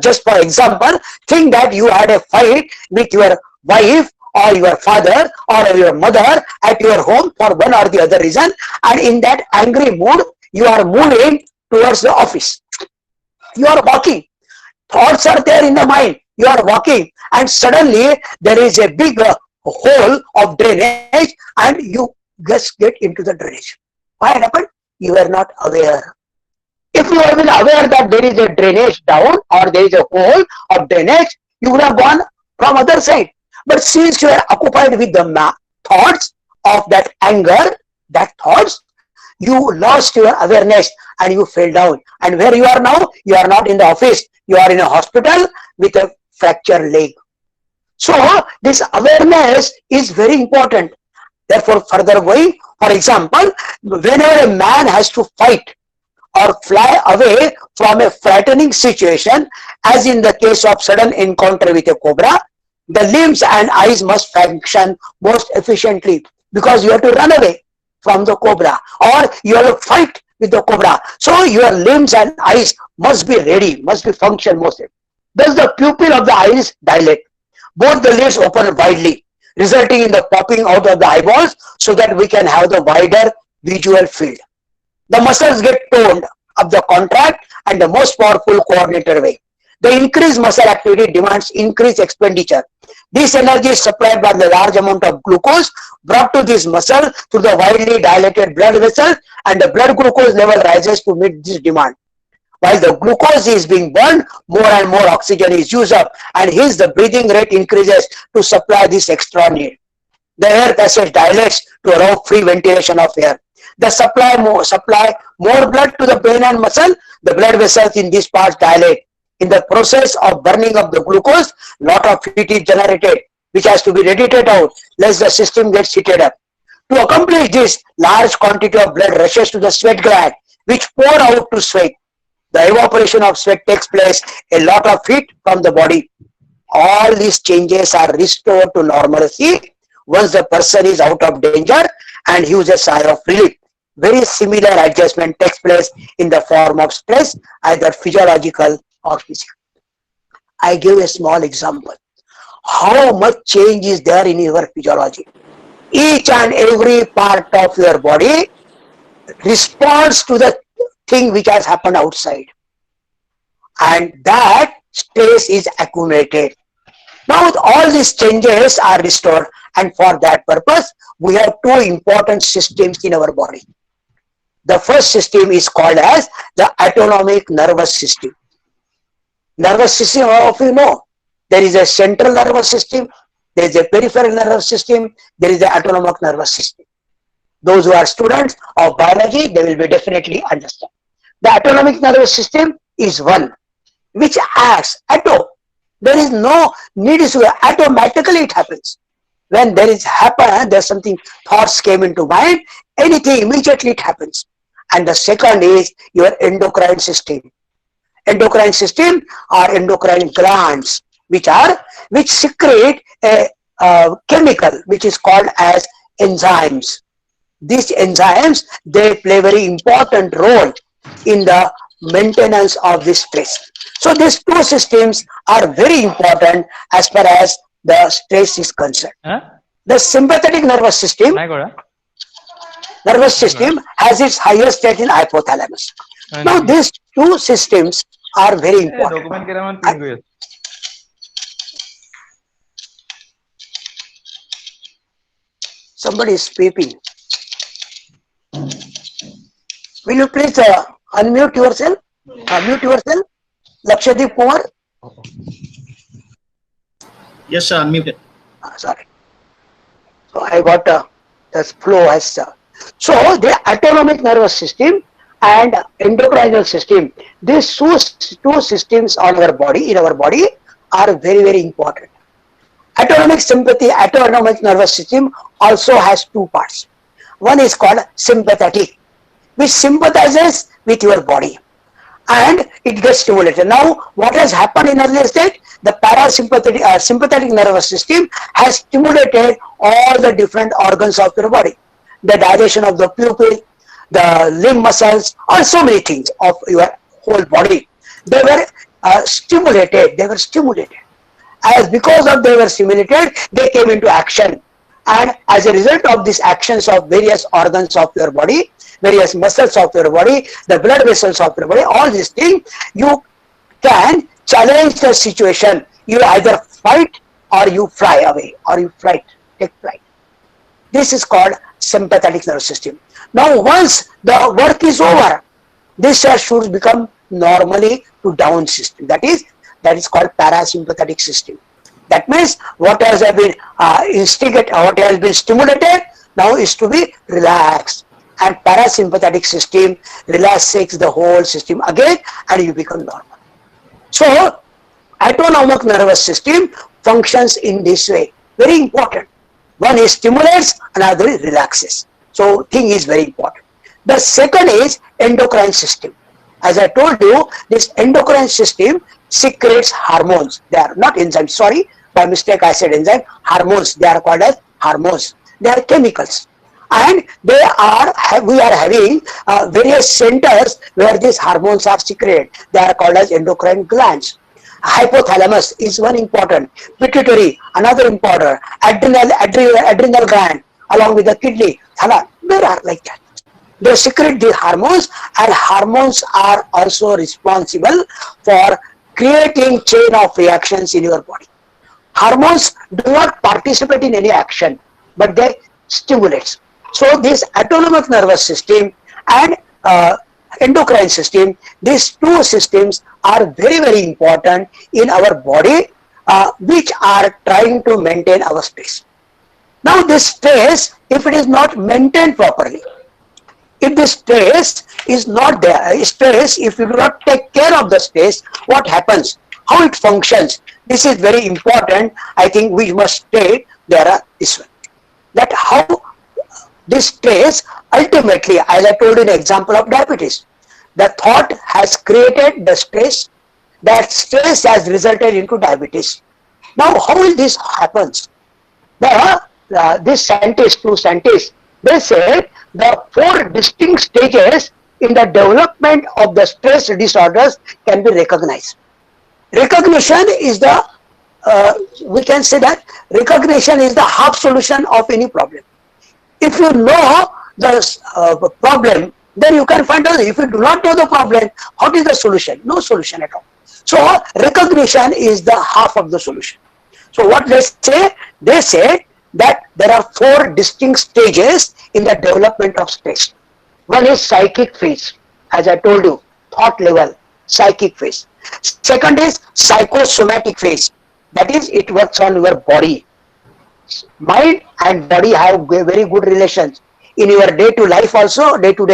S2: just for example, think that you had a fight with your wife or your father or your mother at your home for one or the other reason, and in that angry mood, you are moving towards the office. You are walking. Thoughts are there in the mind. You are walking, and suddenly there is a big hole of drainage, and you just get into the drainage. Why happened? You were not aware. If you have been aware that there is a drainage down or there is a hole of drainage, you would have gone from other side. But since you are occupied with the thoughts of that anger, that thoughts, you lost your awareness and you fell down. And where you are now, you are not in the office. You are in a hospital with a fractured leg. So this awareness is very important. Therefore, further going, for example, whenever a man has to fight or fly away from a frightening situation, as in the case of sudden encounter with a cobra, the limbs and eyes must function most efficiently, because you have to run away from the cobra or you have to fight with the cobra. So your limbs and eyes must be ready, must be function most. Thus the pupil of the eyes dilate. Both the lids open widely, resulting in the popping out of the eyeballs, so that we can have the wider visual field. The muscles get toned up the contract and the most powerful coordinated way. The increased muscle activity demands increased expenditure. This energy is supplied by the large amount of glucose brought to this muscle through the widely dilated blood vessels, and the blood glucose level rises to meet this demand. While the glucose is being burned, more and more oxygen is used up, and hence the breathing rate increases to supply this extra need. The air passage dilates to allow free ventilation of air. The supply more blood to the brain and muscle. The blood vessels in these parts dilate. In the process of burning of the glucose, lot of heat is generated, which has to be radiated out, lest the system gets heated up. To accomplish this, large quantity of blood rushes to the sweat gland, which pour out to sweat. The evaporation of sweat takes place, a lot of heat from the body. All these changes are restored to normalcy once the person is out of danger and gives a sigh of relief. Very similar adjustment takes place in the form of stress, either physiological or physical. I give a small example. How much change is there in your physiology? Each and every part of your body responds to the thing which has happened outside, and that stress is accumulated. Now all these changes are restored, and for that purpose we have two important systems in our body. The first system is called as the autonomic nervous system. Nervous system, all of you know, there is a central nervous system, there is a peripheral nervous system, there is the autonomic nervous system. Those who are students of biology, they will be definitely understand. The autonomic nervous system is one which acts auto. There is no need to automatically it happens. When there is happen, there's something, thoughts came into mind, anything immediately it happens. And the second is your endocrine system. Endocrine system are endocrine glands which secrete a chemical which is called as enzymes. These enzymes, they play very important role in the maintenance of this stress. So these two systems are very important as far as the stress is concerned. The sympathetic nervous system has its highest state in hypothalamus. Now these two systems are very important. Somebody is speaking. Will you please unmute yourself? Mute yourself. Lakshadip Kumar.
S4: Yes, sir, unmuted.
S2: Sorry. So I got the flow as so the autonomic nervous system and endocrinal system. These two systems on our body, in our body, are very, very important. Autonomic nervous system also has two parts. One is called sympathetic, which sympathizes with your body and it gets stimulated. Now, what has happened in earlier state? The parasympathetic sympathetic nervous system has stimulated all the different organs of your body. The dilatation of the pupil, the limb muscles, or so many things of your whole body. They were stimulated. As because of they were stimulated, they came into action. And as a result of these actions of various organs of your body, various muscles of your body, the blood vessels of your body, all these things, you can challenge the situation. You either fight or you fly away, or you take flight. This is called sympathetic nervous system. Now once the work is over, this should become normally to down system. That is called parasympathetic system. That means what has been instigated, what has been stimulated, now is to be relaxed. And parasympathetic system relaxes the whole system again, and you become normal. So Autonomic nervous system functions in this way. Very important. One is stimulates, another is relaxes. So thing is very important. The second is endocrine system. As I told you, this endocrine system secretes hormones. They are not enzymes. Sorry, by mistake I said enzyme. Hormones. They are called as hormones. They are chemicals. And we are having various centers where these hormones are secreted. They are called as endocrine glands. Hypothalamus is one important, pituitary another important, adrenal gland along with the kidney, there are like that. They secrete the hormones, and hormones are also responsible for creating chain of reactions in your body. Hormones do not participate in any action, but they stimulate. So this autonomic nervous system and endocrine system, these two systems are very, very important in our body, which are trying to maintain our stress. Now this stress, if it is not maintained properly, if the stress is not there, if you do not take care of the stress, what happens? How it functions? This is very important. I think we must state there are this one. That how this stress ultimately, as I told you in example of diabetes, the thought has created the stress, that stress has resulted into diabetes. Now how will this happens? This two scientists, they said the 4 distinct stages in the development of the stress disorders can be recognized. Recognition is the, we can say that recognition is the half solution of any problem. If you know the problem, then you can find out. If you do not know the problem, what is the solution? No solution at all. So recognition is the half of the solution. So what they say? They said that there are 4 distinct stages in the development of stress. One is psychic phase, as I told you, thought level, psychic phase. Second is psychosomatic phase, that is it works on your body. Mind and body have very good relations. In your day-to-day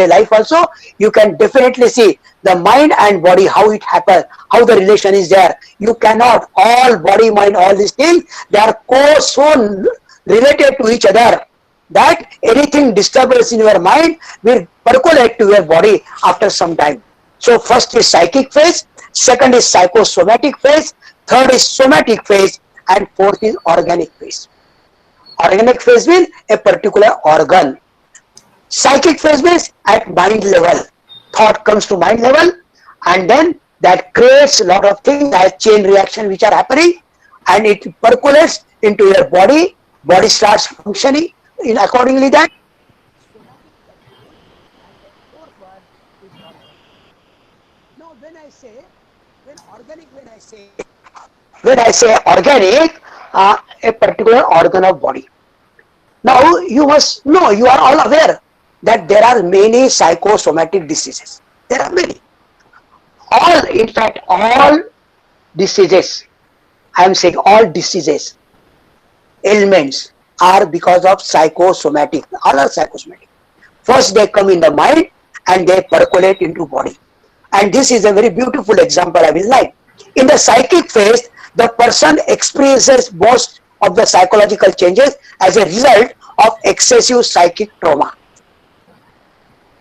S2: life also, you can definitely see the mind and body, how it happens, how the relation is there. You cannot, all body, mind, all these things, they are so related to each other that anything disturbance in your mind will percolate to your body after some time. So first is psychic phase, second is psychosomatic phase, third is somatic phase, and fourth is organic phase. Organic phase means a particular organ. Psychic phase means at mind level. Thought comes to mind level, and then that creates a lot of things as chain reaction which are happening, and it percolates into your body. Body starts functioning in accordingly that. Now when I say organic, a particular organ of body. Now you must know, you are all aware that there are many psychosomatic diseases. There are many. In fact, all diseases, I am saying all diseases, ailments are because of psychosomatic. All are psychosomatic. First they come in the mind and they percolate into body. And this is a very beautiful example I will like. In the psychic phase, the person experiences most of the psychological changes as a result of excessive psychic trauma.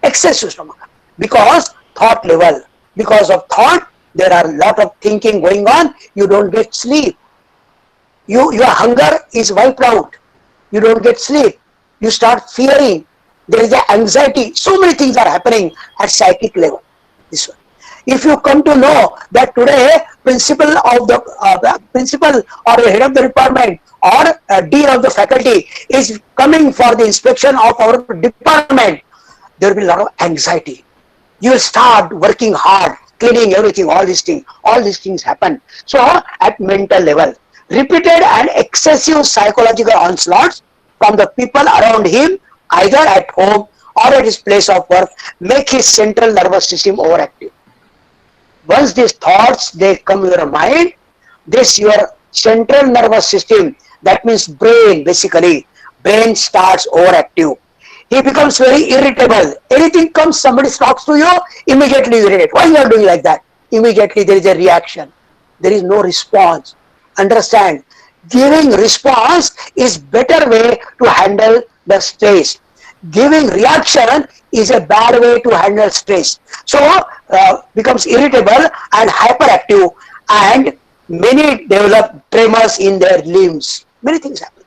S2: Excessive trauma. Because thought level. Because of thought, there are a lot of thinking going on. You don't get sleep. Your hunger is wiped out. You don't get sleep. You start fearing. There is anxiety. So many things are happening at psychic level. This one. If you come to know that today principal or the head of the department or dean of the faculty is coming for the inspection of our department, there will be a lot of anxiety. You will start working hard, cleaning everything, all these things happen. So at mental level, repeated and excessive psychological onslaughts from the people around him, either at home or at his place of work, make his central nervous system overactive. Once these thoughts, they come to your mind, this your central nervous system, that means brain, basically, brain starts overactive. He becomes very irritable. Anything comes, somebody talks to you, immediately you irritate. Why you are doing like that? Immediately there is a reaction. there is no response. Understand? Giving response is better way to handle the stress. Giving reaction is a bad way to handle stress. So becomes irritable and hyperactive, and many develop tremors in their limbs. Many things happen.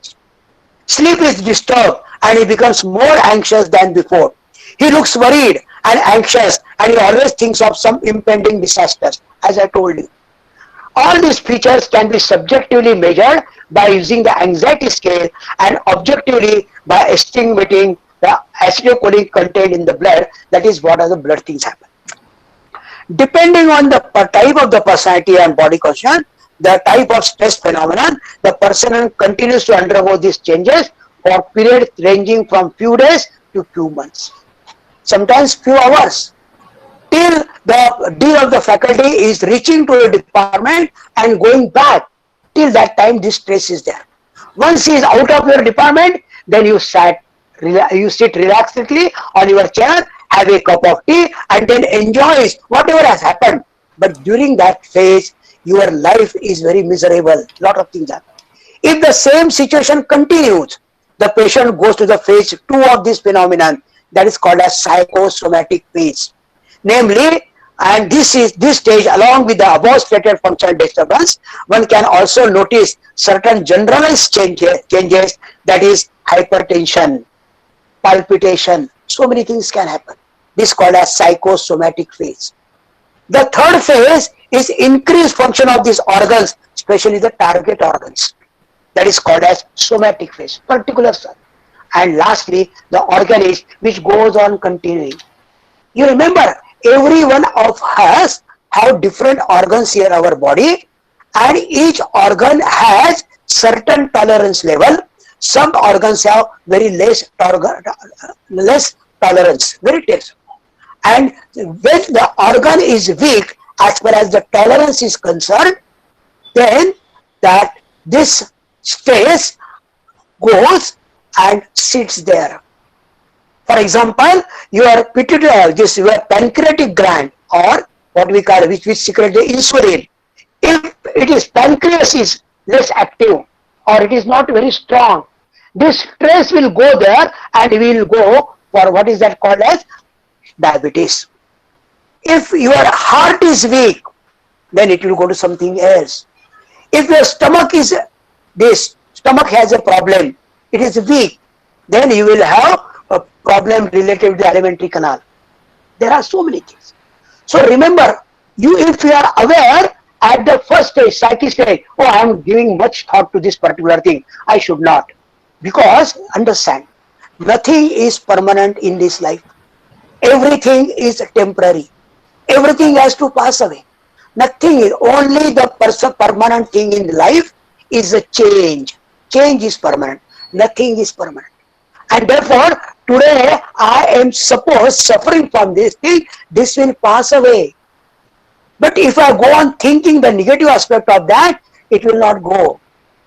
S2: Sleep is disturbed and he becomes more anxious than before. He looks worried and anxious, and he always thinks of some impending disasters, as I told you. All these features can be subjectively measured by using the anxiety scale, and objectively by estimating the acetylcholine content in the blood. That is what are the blood things happen. Depending on the type of the personality and body constitution, the type of stress phenomenon, the person continues to undergo these changes for periods ranging from few days to few months, sometimes few hours, till the dean of the faculty is reaching to a department and going back. Till that time this stress is there. Once he is out of your department, then you sit relaxedly on your chair, have a cup of tea, and then enjoy whatever has happened. But during that phase, your life is very miserable. Lot of things happen. If the same situation continues, the patient goes to the phase 2 of this phenomenon, that is called as psychosomatic phase. Namely, and this stage, along with the above stated functional disturbance, one can also notice certain generalized changes, that is hypertension, palpitation, so many things can happen. This is called as psychosomatic phase. The third phase is increased function of these organs, especially the target organs. That is called as somatic phase, particular cell. And lastly, the organ is which goes on continuing. You remember, every one of us have different organs here in our body, and each organ has certain tolerance level. Some organs have very less tolerance, very less. And when the organ is weak, as far as the tolerance is concerned, then that this stress goes and sits there. For example, your pituitary, your pancreatic gland, or what we call, which secrete the insulin. If it is pancreas is less active, or it is not very strong, this stress will go there and will go for what is that called as diabetes. If your heart is weak, then it will go to something else. If your stomach is, this stomach has a problem, it is weak, then you will have a problem related to the alimentary canal. There are so many things. So remember, if you are aware at the first stage, psychic stage, oh, I am giving much thought to this particular thing, I should not. Because understand, nothing is permanent in this life. Everything is temporary. Everything has to pass away. Nothing is, only the permanent thing in life is a change. Change is permanent. Nothing is permanent. And therefore, today I am suffering from this thing, this will pass away. But if I go on thinking the negative aspect of that, it will not go.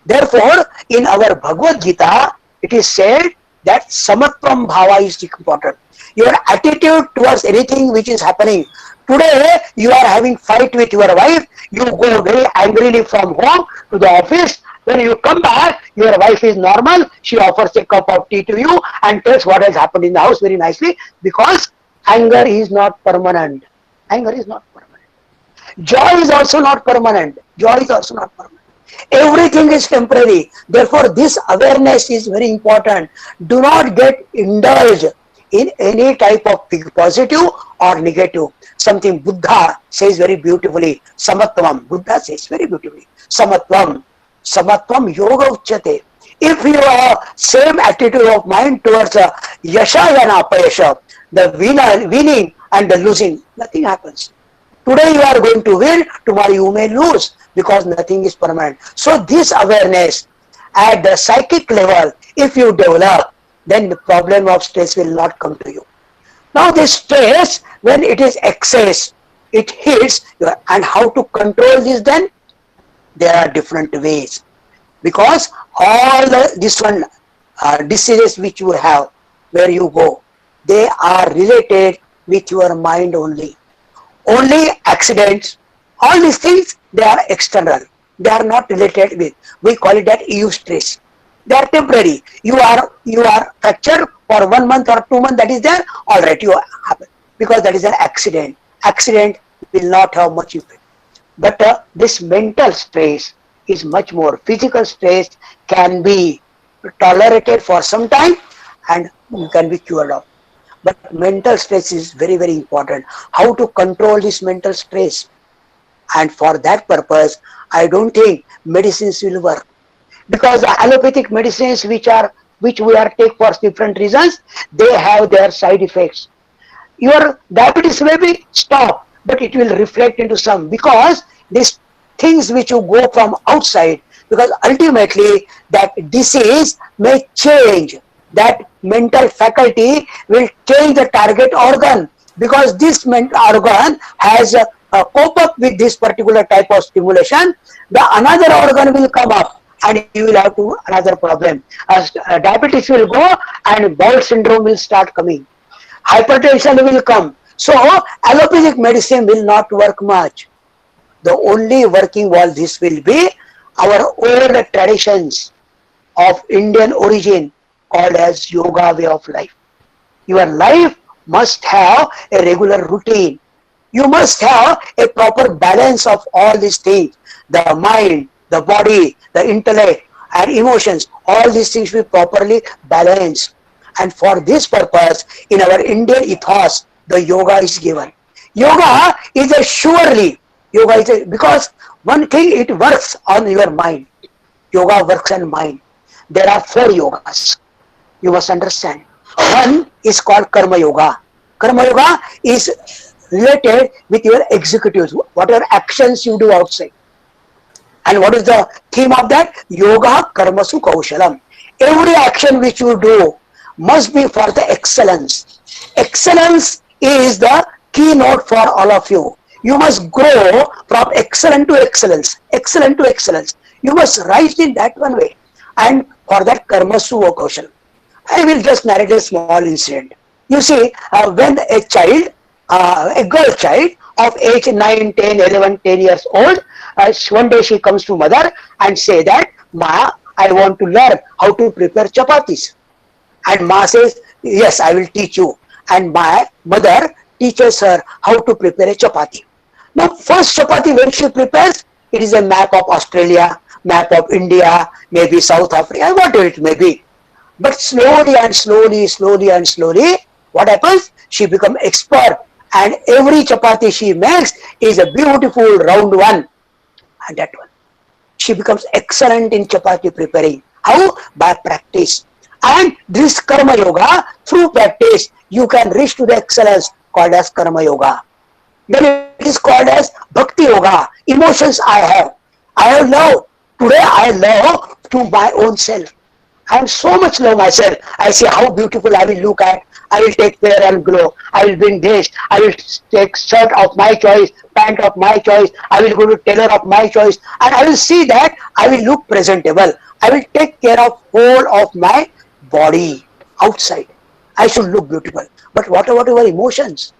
S2: Therefore, in our Bhagavad Gita, it is said that samatvam bhava is important. Your attitude towards anything which is happening. Today, you are having fight with your wife, you go very angrily from home to the office. When you come back, your wife is normal, she offers a cup of tea to you and tells what has happened in the house very nicely, because anger is not permanent. Anger is not permanent. Joy is also not permanent. Joy is also not permanent. Everything is temporary. Therefore, this awareness is very important. Do not get indulged in any type of positive or negative. Something Buddha says very beautifully, samatvam. Buddha says very beautifully, samatvam. Samatvam yoga uchyate. If you have same attitude of mind towards yasha and apayasha, the winning and the losing, nothing happens. Today you are going to win, tomorrow you may lose, because nothing is permanent. So this awareness at the psychic level, if you develop, then the problem of stress will not come to you. Now this stress, when it is excess, it hits, and how to control this then? There are different ways. Because all diseases which you have, where you go, they are related with your mind only. Only accidents, All these things, they are external. They are not related with. We call it that eustress. They are temporary. You are fractured for 1 month or 2 months. That is there. All right, you happen because that is an accident. Accident will not have much effect. But this mental stress is much more. Physical stress can be tolerated for some time and can be cured of. But mental stress is very, very important. How to control this mental stress? And for that purpose, I don't think medicines will work. Because the allopathic medicines which we are take for different reasons, they have their side effects. Your diabetes may be stop, but it will reflect into some, because these things which you go from outside, because ultimately that disease may change, that mental faculty will change the target organ, because this mental organ has cope up with this particular type of stimulation. The another organ will come up and you will have to another problem. As diabetes will go and bowel syndrome will start coming, hypertension will come. So allopathic medicine will not work much. The only working all this will be our old traditions of Indian origin, called as yoga way of life. Your life must have a regular routine. You must have a proper balance of all these things. The mind, the body, the intellect and emotions, all these things will be properly balanced. And for this purpose, in our Indian ethos, the yoga is given. Yoga is a surely, because one thing, it works on your mind. Yoga works on mind. There are 4 yogas. You must understand. One is called Karma Yoga. Karma Yoga is related with your executives, whatever actions you do outside. And what is the theme of that? Yoga Karmasu Kaushalam. Every action which you do must be for the excellence. Excellence is the keynote for all of you. You must grow from excellent to excellence. Excellent to excellence. You must rise in that one way. And for that Karmasu Kaushalam, I will just narrate a small incident. You see, when a child, a girl child of age 9, 10, 11, 10 years old, one day she comes to mother and say that, Ma, I want to learn how to prepare chapatis. And Ma says, yes, I will teach you. And my mother teaches her how to prepare a chapati. Now, first chapati when she prepares, it is a map of Australia, map of India, maybe South Africa, whatever it may be. But slowly and slowly, slowly and slowly, what happens? She becomes expert, and every chapati she makes is a beautiful round one. And that one, she becomes excellent in chapati preparing. How? By practice. And this Karma Yoga, through practice, you can reach to the excellence called as Karma Yoga. Then it is called as Bhakti Yoga. Emotions I have. I have love. Today I love to my own self. I am so much love myself. I see how beautiful I will look at. I will take care and glow. I will bring this. I will take shirt of my choice, pant of my choice. I will go to tailor of my choice. And I will see that I will look presentable. I will take care of whole of my body outside. I should look beautiful. But what about your emotions?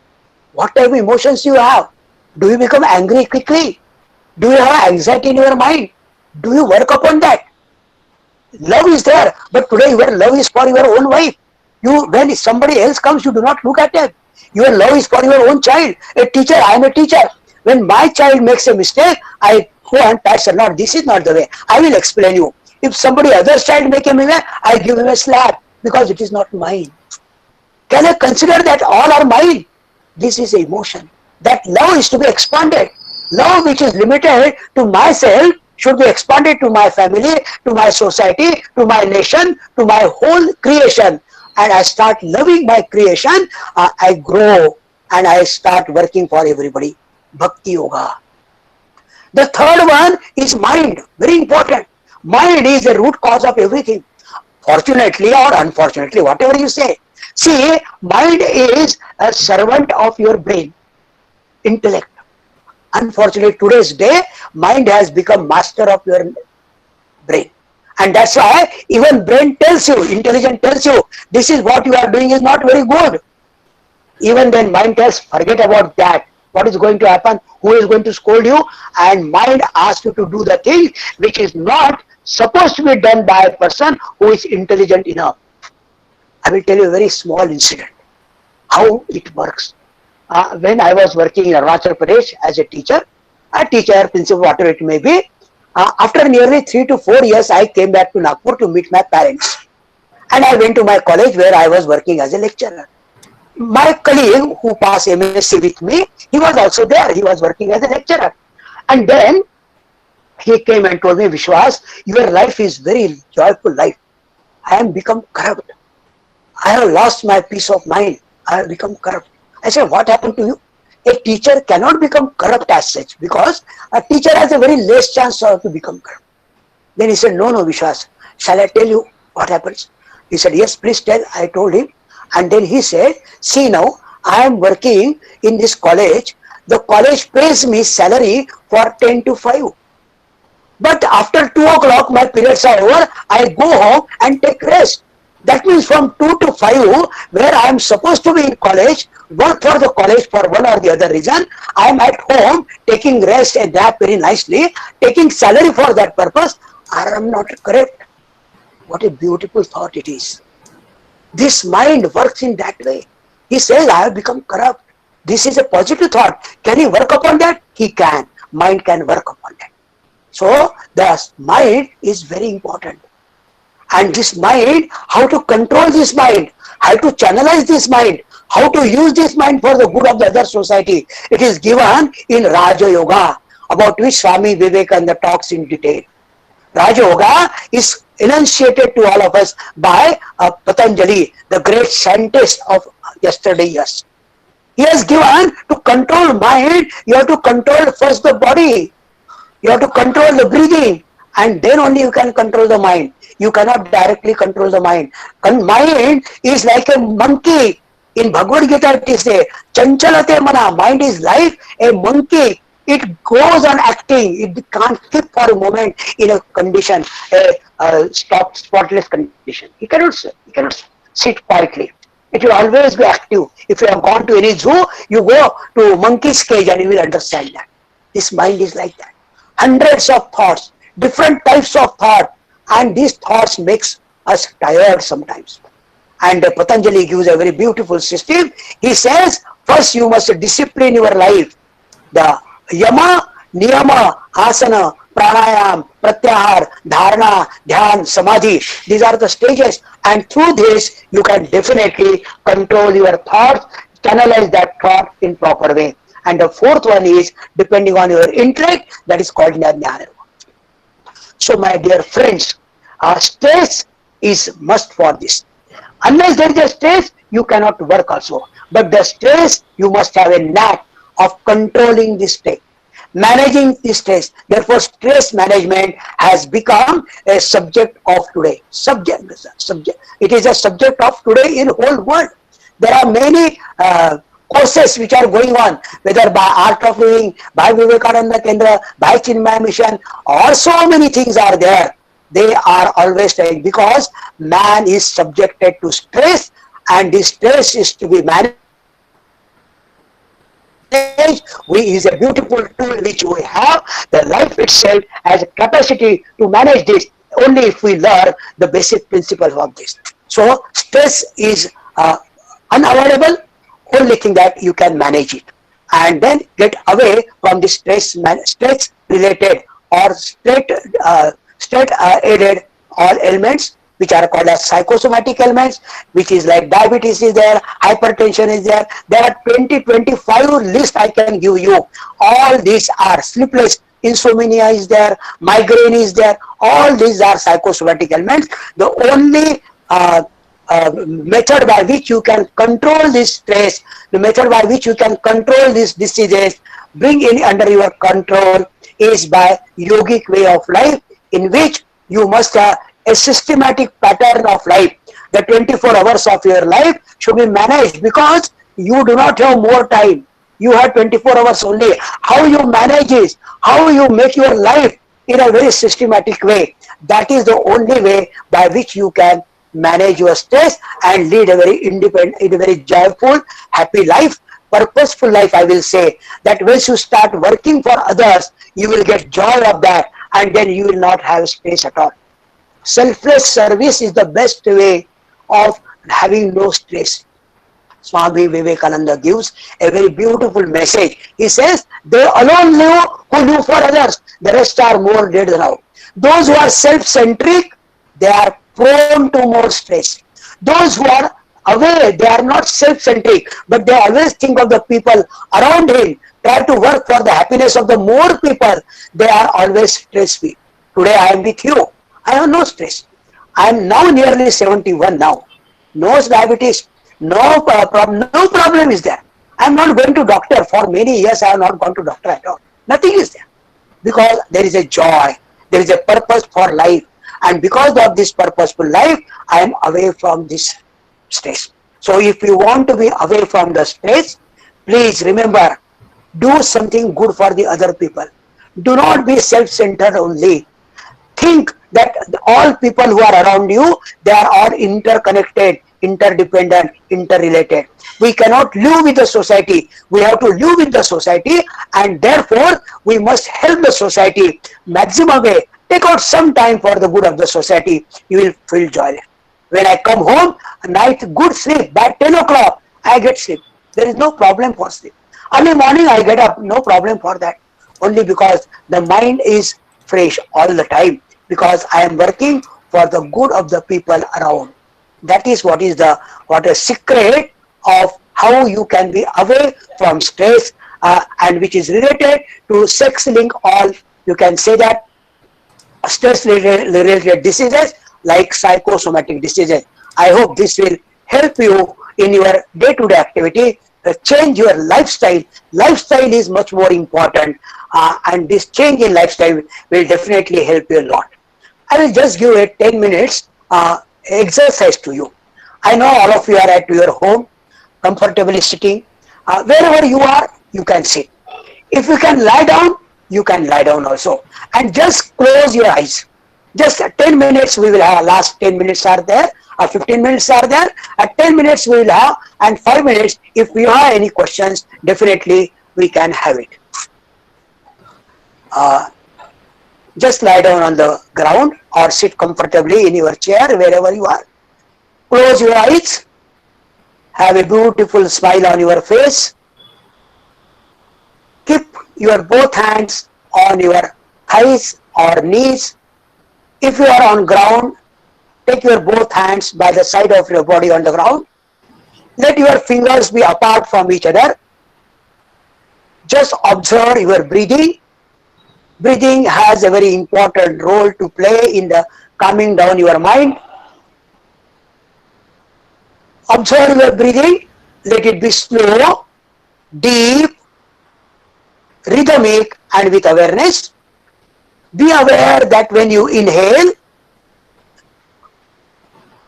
S2: What type of emotions do you have? Do you become angry quickly? Do you have anxiety in your mind? Do you work upon that? Love is there, but today your love is for your own wife. When somebody else comes, you do not look at them. Your love is for your own child. A teacher, I am a teacher. When my child makes a mistake, I go and patch her. No, this is not the way. I will explain you. If somebody other's child make a mistake, I give him a slap because it is not mine. Can I consider that all are mine? This is emotion. That love is to be expanded. Love which is limited to myself should be expanded to my family, to my society, to my nation, to my whole creation. And I start loving my creation, I grow and I start working for everybody. Bhakti Yoga. The third one is mind. Very important. Mind is the root cause of everything. Fortunately or unfortunately, whatever you say. See, mind is a servant of your brain, intellect. Unfortunately, today's day, mind has become master of your brain. And that's why even brain tells you, intelligence tells you, this is what you are doing is not very good. Even then mind tells, forget about that. what is going to happen, who is going to scold you, and mind asks you to do the thing which is not supposed to be done by a person who is intelligent enough. I will tell you a very small incident, how it works. When I was working in Arunachal Pradesh as a teacher, principal, whatever it may be, after nearly 3 to 4 years, I came back to Nagpur to meet my parents. And I went to my college where I was working as a lecturer. My colleague who passed MSc with me, he was also there. He was working as a lecturer. And then he came and told me, Vishwas, your life is very joyful life. I am become corrupt. I have lost my peace of mind. I have become corrupt. I said, what happened to you? A teacher cannot become corrupt as such, because a teacher has a very less chance to become corrupt. Then he said, no, Vishwas, shall I tell you what happens? He said, yes, please tell. I told him. And then he said, see now, I am working in this college. The college pays me salary for 10 to 5. But after 2 o'clock, my periods are over. I go home and take rest. That means from 2 to 5, where I am supposed to be in college, work for the college for one or the other reason, I am at home taking rest and nap very nicely, taking salary for that purpose. I am not correct. What a beautiful thought it is. This mind works in that way. He says, I have become corrupt. This is a positive thought. Can he work upon that? He can. Mind can work upon that. So, the mind is very important. And this mind, how to control this mind, how to channelize this mind, how to use this mind for the good of the other society, it is given in Raja Yoga, about which Swami Vivekananda talks in detail. Raja Yoga is enunciated to all of us by Patanjali, the great scientist of yesterday years. He has given to control mind, you have to control first the body, you have to control the breathing, and then only you can control the mind. You cannot directly control the mind. Mind is like a monkey. In Bhagavad Gita it is a chanchalate mana. Mind is like a monkey. It goes on acting. It can't keep for a moment in a condition, a spotless condition. It cannot sit quietly. It will always be active. If you have gone to any zoo, you go to monkey's cage and you will understand that. This mind is like that. Hundreds of thoughts, different types of thought, and these thoughts makes us tired sometimes. And Patanjali gives a very beautiful system. He says, first you must discipline your life. The Yama, Niyama, Asana, Pranayam, Pratyahar, Dharana, Dhyan, Samadhi. These are the stages. And through this, you can definitely control your thoughts, channelize that thought in proper way. And the fourth one is, depending on your intellect, that is called Jnana. So my dear friends, stress is must for this. Unless there is a stress, you cannot work also. But the stress, you must have a knack of controlling this stress, managing this stress. Therefore, stress management has become a subject of today. It is a subject of today in whole world. There are many courses which are going on, whether by Art of Living, by Vivekananda Kendra, by Chinmaya Mission, or so many things are there. They are always trying, because man is subjected to stress, and this stress is to be managed. Is a beautiful tool which we have. The life itself has a capacity to manage this, only if we learn the basic principles of this. So stress is unavoidable. Only thing that you can manage it, and then get away from the stress related or state aided all ailments which are called as psychosomatic ailments, which is like diabetes is there, hypertension is there. There are 20-25 list I can give you. All these are sleepless, insomnia is there, migraine is there. All these are psychosomatic ailments. The only method by which you can control this stress, the method by which you can control these diseases, bring in under your control, is by yogic way of life, in which you must have a systematic pattern of life. The 24 hours of your life should be managed, because you do not have more time. You have 24 hours only. How you manage it, how you make your life in a very systematic way, that is the only way by which you can manage your stress and lead a very independent, a very joyful, happy life. purposeful life, I will say that once you start working for others, you will get joy of that, and then you will not have stress at all. Selfless service is the best way of having no stress. Swami Vivekananda gives a very beautiful message. He says, they alone live who live for others. The rest are more dead now. Those who are self-centric, they are prone to more stress. Those who are away, they are not self-centric, but they always think of the people around him, try to work for the happiness of the more people. They are always stress-free. Today I am with you. I have no stress. I am now nearly 71 now. No diabetes, no problem is there. I am not going to doctor. For many years I have not gone to doctor at all. Nothing is there. Because there is a joy, there is a purpose for life. And because of this purposeful life, I am away from this stress. So if you want to be away from the stress, please remember, do something good for the other people. Do not be self-centered only. Think that all people who are around you, they are all interconnected, interdependent, interrelated. We cannot live with the society. We have to live with the society, and therefore we must help the society maximum way. Take out some time for the good of the society. You will feel joy. When I come home, night good sleep. By 10 o'clock, I get sleep. There is no problem for sleep. Early morning, I get up. No problem for that. Only because the mind is fresh all the time. Because I am working for the good of the people around. That is what is the a secret of how you can be away from stress, and which is related to sex link. All you can say that stress related diseases like psychosomatic diseases. I hope this will help you in your day-to-day activity. Change your lifestyle. Lifestyle is much more important, and this change in lifestyle will definitely help you a lot. I will just give a 10 minutes exercise to you. I know all of you are at your home, comfortably sitting. Wherever you are, you can sit. If you can lie down, you can lie down also. And just close your eyes. Just 10 minutes we will have. Last 10 minutes are there, or 15 minutes are there. At 10 minutes we will have, and 5 minutes. If you have any questions, definitely we can have it. Just lie down on the ground or sit comfortably in your chair, wherever you are. Close your eyes. Have a beautiful smile on your face. Keep your both hands on your thighs or knees. If you are on ground, take your both hands by the side of your body on the ground. Let your fingers be apart from each other. Just observe your breathing. Breathing has a very important role to play in the calming down your mind. Observe your breathing. Let it be slow, deep, rhythmic, and with awareness. Be aware that when you inhale,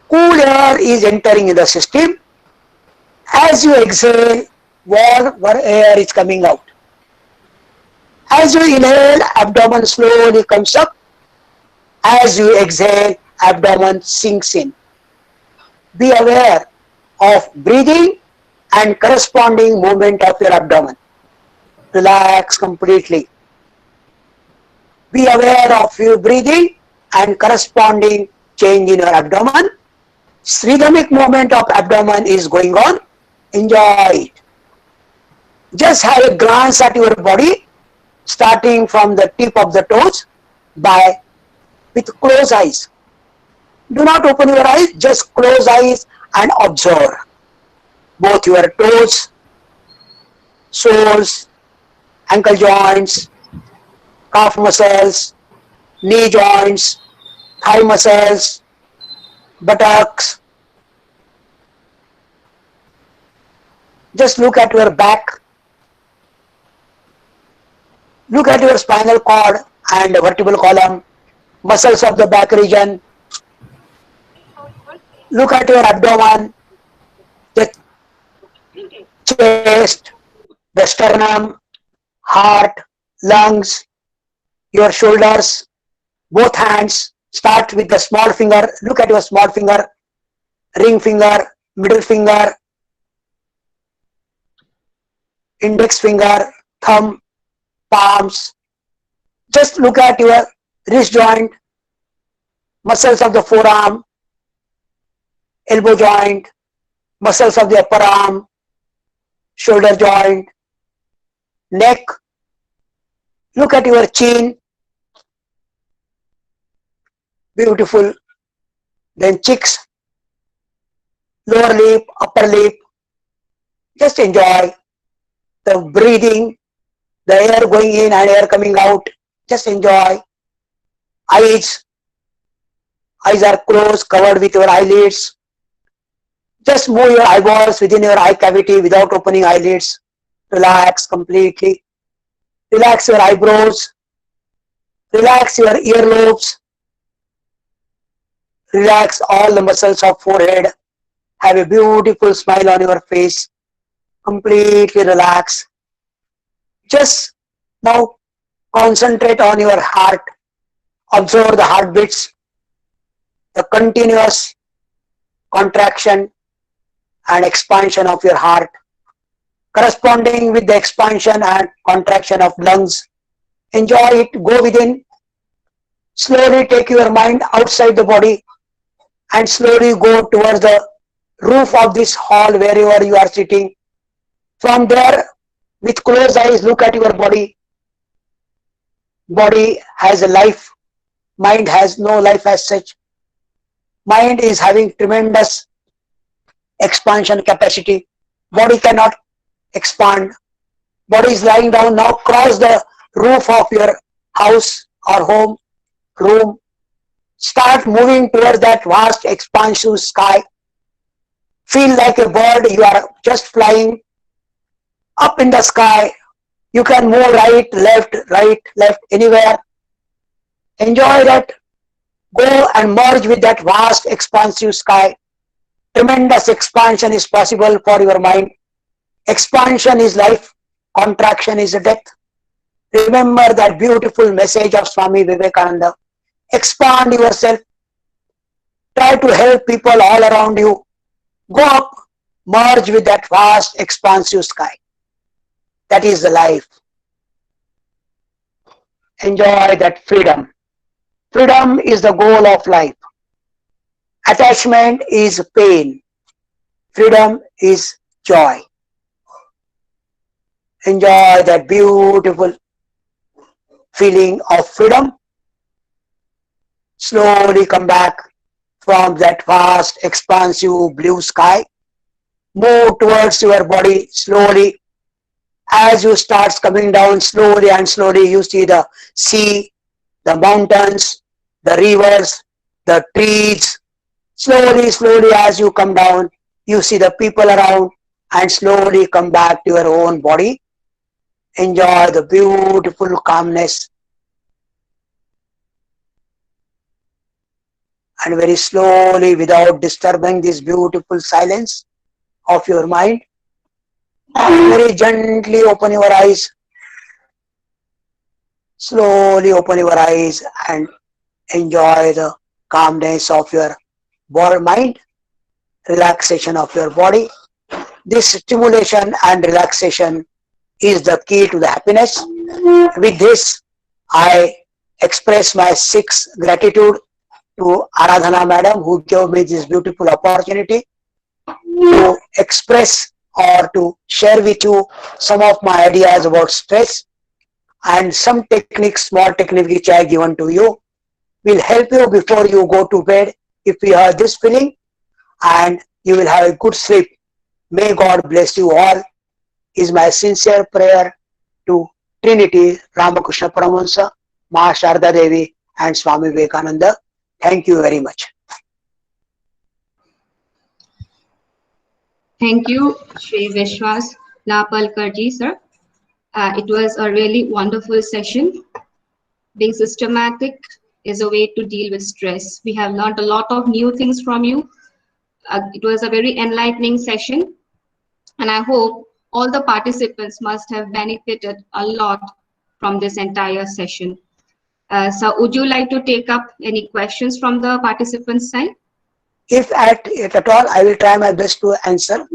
S2: cool air is entering in the system. As you exhale, warm air is coming out. As you inhale, abdomen slowly comes up. As you exhale, abdomen sinks in. Be aware of breathing and corresponding movement of your abdomen. Relax completely. Be aware of your breathing and corresponding change in your abdomen. Rhythmic movement of abdomen is going on. Enjoy it. Just have a glance at your body, starting from the tip of the toes with closed eyes. Do not open your eyes, just close eyes and observe both your toes, soles, ankle joints, calf muscles, knee joints, thigh muscles, buttocks. Just look at your back. Look at your spinal cord and vertebral column, muscles of the back region. Look at your abdomen, the chest, the sternum, heart, lungs, your shoulders, both hands. Start with the small finger. Look at your small finger, ring finger, middle finger. index finger, thumb, palms. Just look at your wrist joint, muscles of the forearm, elbow joint, muscles of the upper arm, shoulder joint, neck. Look at your chin. Beautiful. Then cheeks, lower lip, upper lip. Just enjoy the breathing, the air going in and air coming out. Just enjoy. Eyes. Eyes are closed, covered with your eyelids. Just move your eyeballs within your eye cavity without opening eyelids. Relax completely. Relax your eyebrows. Relax your earlobes. Relax all the muscles of forehead. Have a beautiful smile on your face. Completely relax. Just now concentrate on your heart. Observe the heartbeats, the continuous contraction and expansion of your heart, corresponding with the expansion and contraction of lungs. Enjoy it. Go within. Slowly take your mind outside the body and slowly go towards the roof of this hall wherever you are sitting. From there, with closed eyes, look at your body. Body has a life. Mind has no life as such. Mind is having tremendous expansion capacity. Body cannot expand. Body is lying down. Now cross the roof of your house or home, room. Start moving towards that vast expansive sky. Feel like a bird. You are just flying up in the sky. You can move right, left, anywhere. Enjoy that. Go and merge with that vast expansive sky. Tremendous expansion is possible for your mind. Expansion is life. Contraction is death. Remember that beautiful message of Swami Vivekananda. Expand yourself. Try to help people all around you. Go up, merge with that vast expansive sky. That is the life. Enjoy that freedom. Freedom is the goal of life. Attachment is pain. Freedom is joy. Enjoy that beautiful feeling of freedom. Slowly come back from that vast, expansive blue sky. Move towards your body slowly. As you start coming down slowly and slowly, you see the sea, the mountains, the rivers, the trees. Slowly, slowly as you come down, you see the people around and slowly come back to your own body. Enjoy the beautiful calmness. And very slowly, without disturbing this beautiful silence of your mind, very gently open your eyes. Slowly open your eyes and enjoy the calmness of your mind, relaxation of your body. This stimulation and relaxation is the key to the happiness. With this, I express my 6 gratitude to Aradhana Madam, who gave me this beautiful opportunity to express or to share with you some of my ideas about stress, and some techniques, small techniques which I have given to you will help you before you go to bed if you have this feeling, and you will have a good sleep. May God bless you all is my sincere prayer to Trinity, Ramakrishna Paramahansa, Ma Sharda Devi and Swami Vivekananda. Thank you very much.
S1: Thank you, Shri Vishwas Lapalkar ji, sir. It was a really wonderful session. Being systematic is a way to deal with stress. We have learned a lot of new things from you. It was a very enlightening session, and I hope all the participants must have benefited a lot from this entire session. So would you like to take up any questions from the participants' side?
S2: If at all, I will try my best to answer.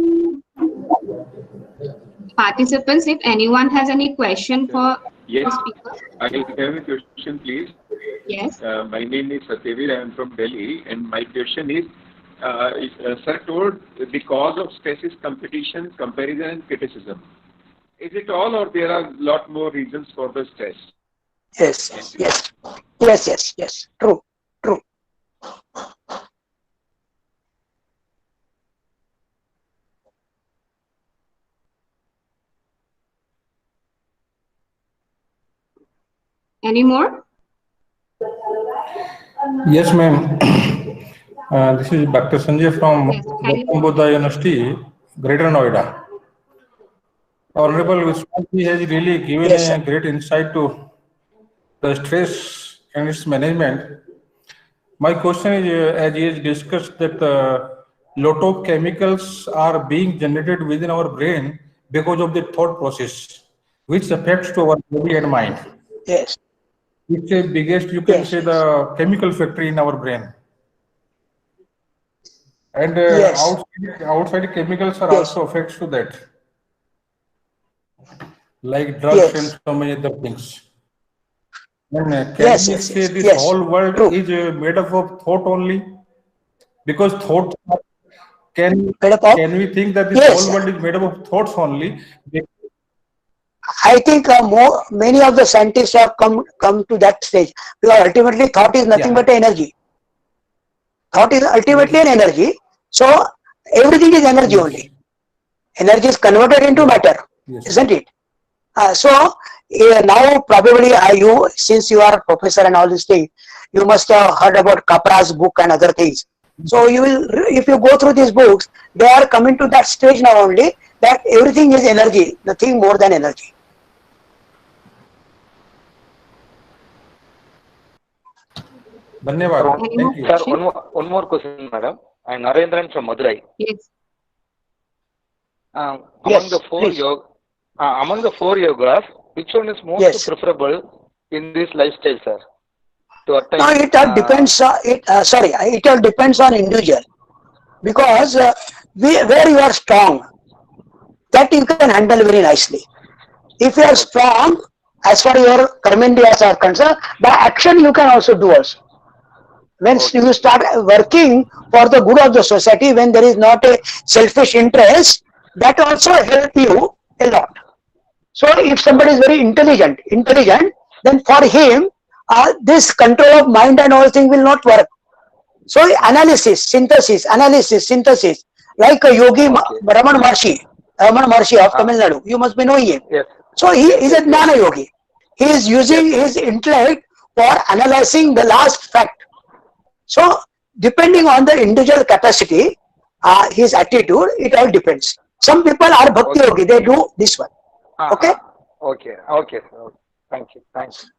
S1: Participants, if anyone has any question for
S3: Yes,
S1: the speaker.
S3: I have a question, please.
S1: Yes.
S3: My name is Satyavir. I am from Delhi, and my question is, sir told the cause of stress is competition, comparison, and criticism. Is it all, or there are a lot more reasons for the stress?
S2: Yes. True.
S1: Any more?
S5: Yes, ma'am. This is Dr. Sanjay from
S1: Yes,
S5: Gauhati University, Greater Noida. Honorable Vishwas has really given
S2: Yes, sir.
S5: a great insight to the stress and its management. My question is, as he has discussed, that lot of chemicals are being generated within our brain because of the thought process, which affects to our body and mind.
S2: Yes.
S5: It's the biggest, you can
S2: Yes.
S5: say, the chemical factory in our brain. And
S2: Yes.
S5: outside chemicals are
S2: Yes.
S5: also affects to that, like drugs and
S2: Yes.
S5: so many other things. And can
S2: Yes.
S5: we
S2: Yes.
S5: say
S2: Yes.
S5: this
S2: Yes.
S5: whole world
S2: True.
S5: is made up of thought only? Because thought, can
S2: Made up of?
S5: can we think that this
S2: Yes.
S5: whole world is made up of thoughts only?
S2: I think many of the scientists have come to that stage, because ultimately thought is nothing
S5: Yeah.
S2: but energy. Thought is ultimately
S5: Yes.
S2: an energy. So everything is energy
S5: Yes.
S2: only. Energy is converted into
S5: Yeah.
S2: matter,
S5: Yes.
S2: isn't it? Now probably you, since you are a professor and all these things, you must have heard about Kapra's book and other things. So you will, if you go through these books, they are coming to that stage now only, that everything is energy, nothing more than energy.
S5: Dhanyavad.
S1: Any more
S5: Thank you.
S6: Sir,
S1: question?
S6: one more question, madam. I'm Narendran from Madurai.
S1: Yes.
S6: Among
S2: Yes,
S6: the
S2: please.
S6: among the four yogas, which one is most
S2: Yes.
S6: preferable in this lifestyle, sir? To attain.
S2: Now it all depends. It all depends on individual, because where you are strong, that you can handle very nicely. If you are strong, as far your karmendriyas are concerned, by action you can also do also. When you start working for the good of the society, when there is not a selfish interest, that also help you a lot. So if somebody is very intelligent, then for him, this control of mind and all thing will not work. So analysis, synthesis, like a yogi Raman Maharshi of Tamil Nadu, you must be knowing him.
S6: Yes.
S2: So he is a Jnana Yogi. He is using his intellect for analyzing the last fact. So depending on the individual capacity, his attitude, it all depends. Some people are Bhakti Yogi, they do this one. Okay?
S6: Okay, sir. Thank you. Thanks.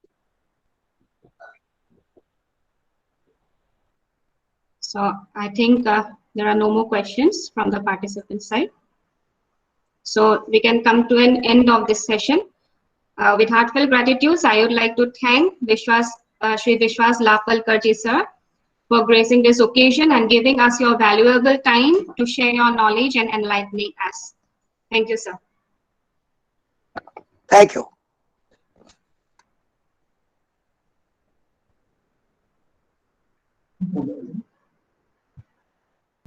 S1: So I think there are no more questions from the participant side. So we can come to an end of this session. With heartfelt gratitude, I would like to thank Shri Vishwas Lapalkar ji sir for gracing this occasion and giving us your valuable time to share your knowledge and enlightening us. Thank you, sir.
S2: Thank you.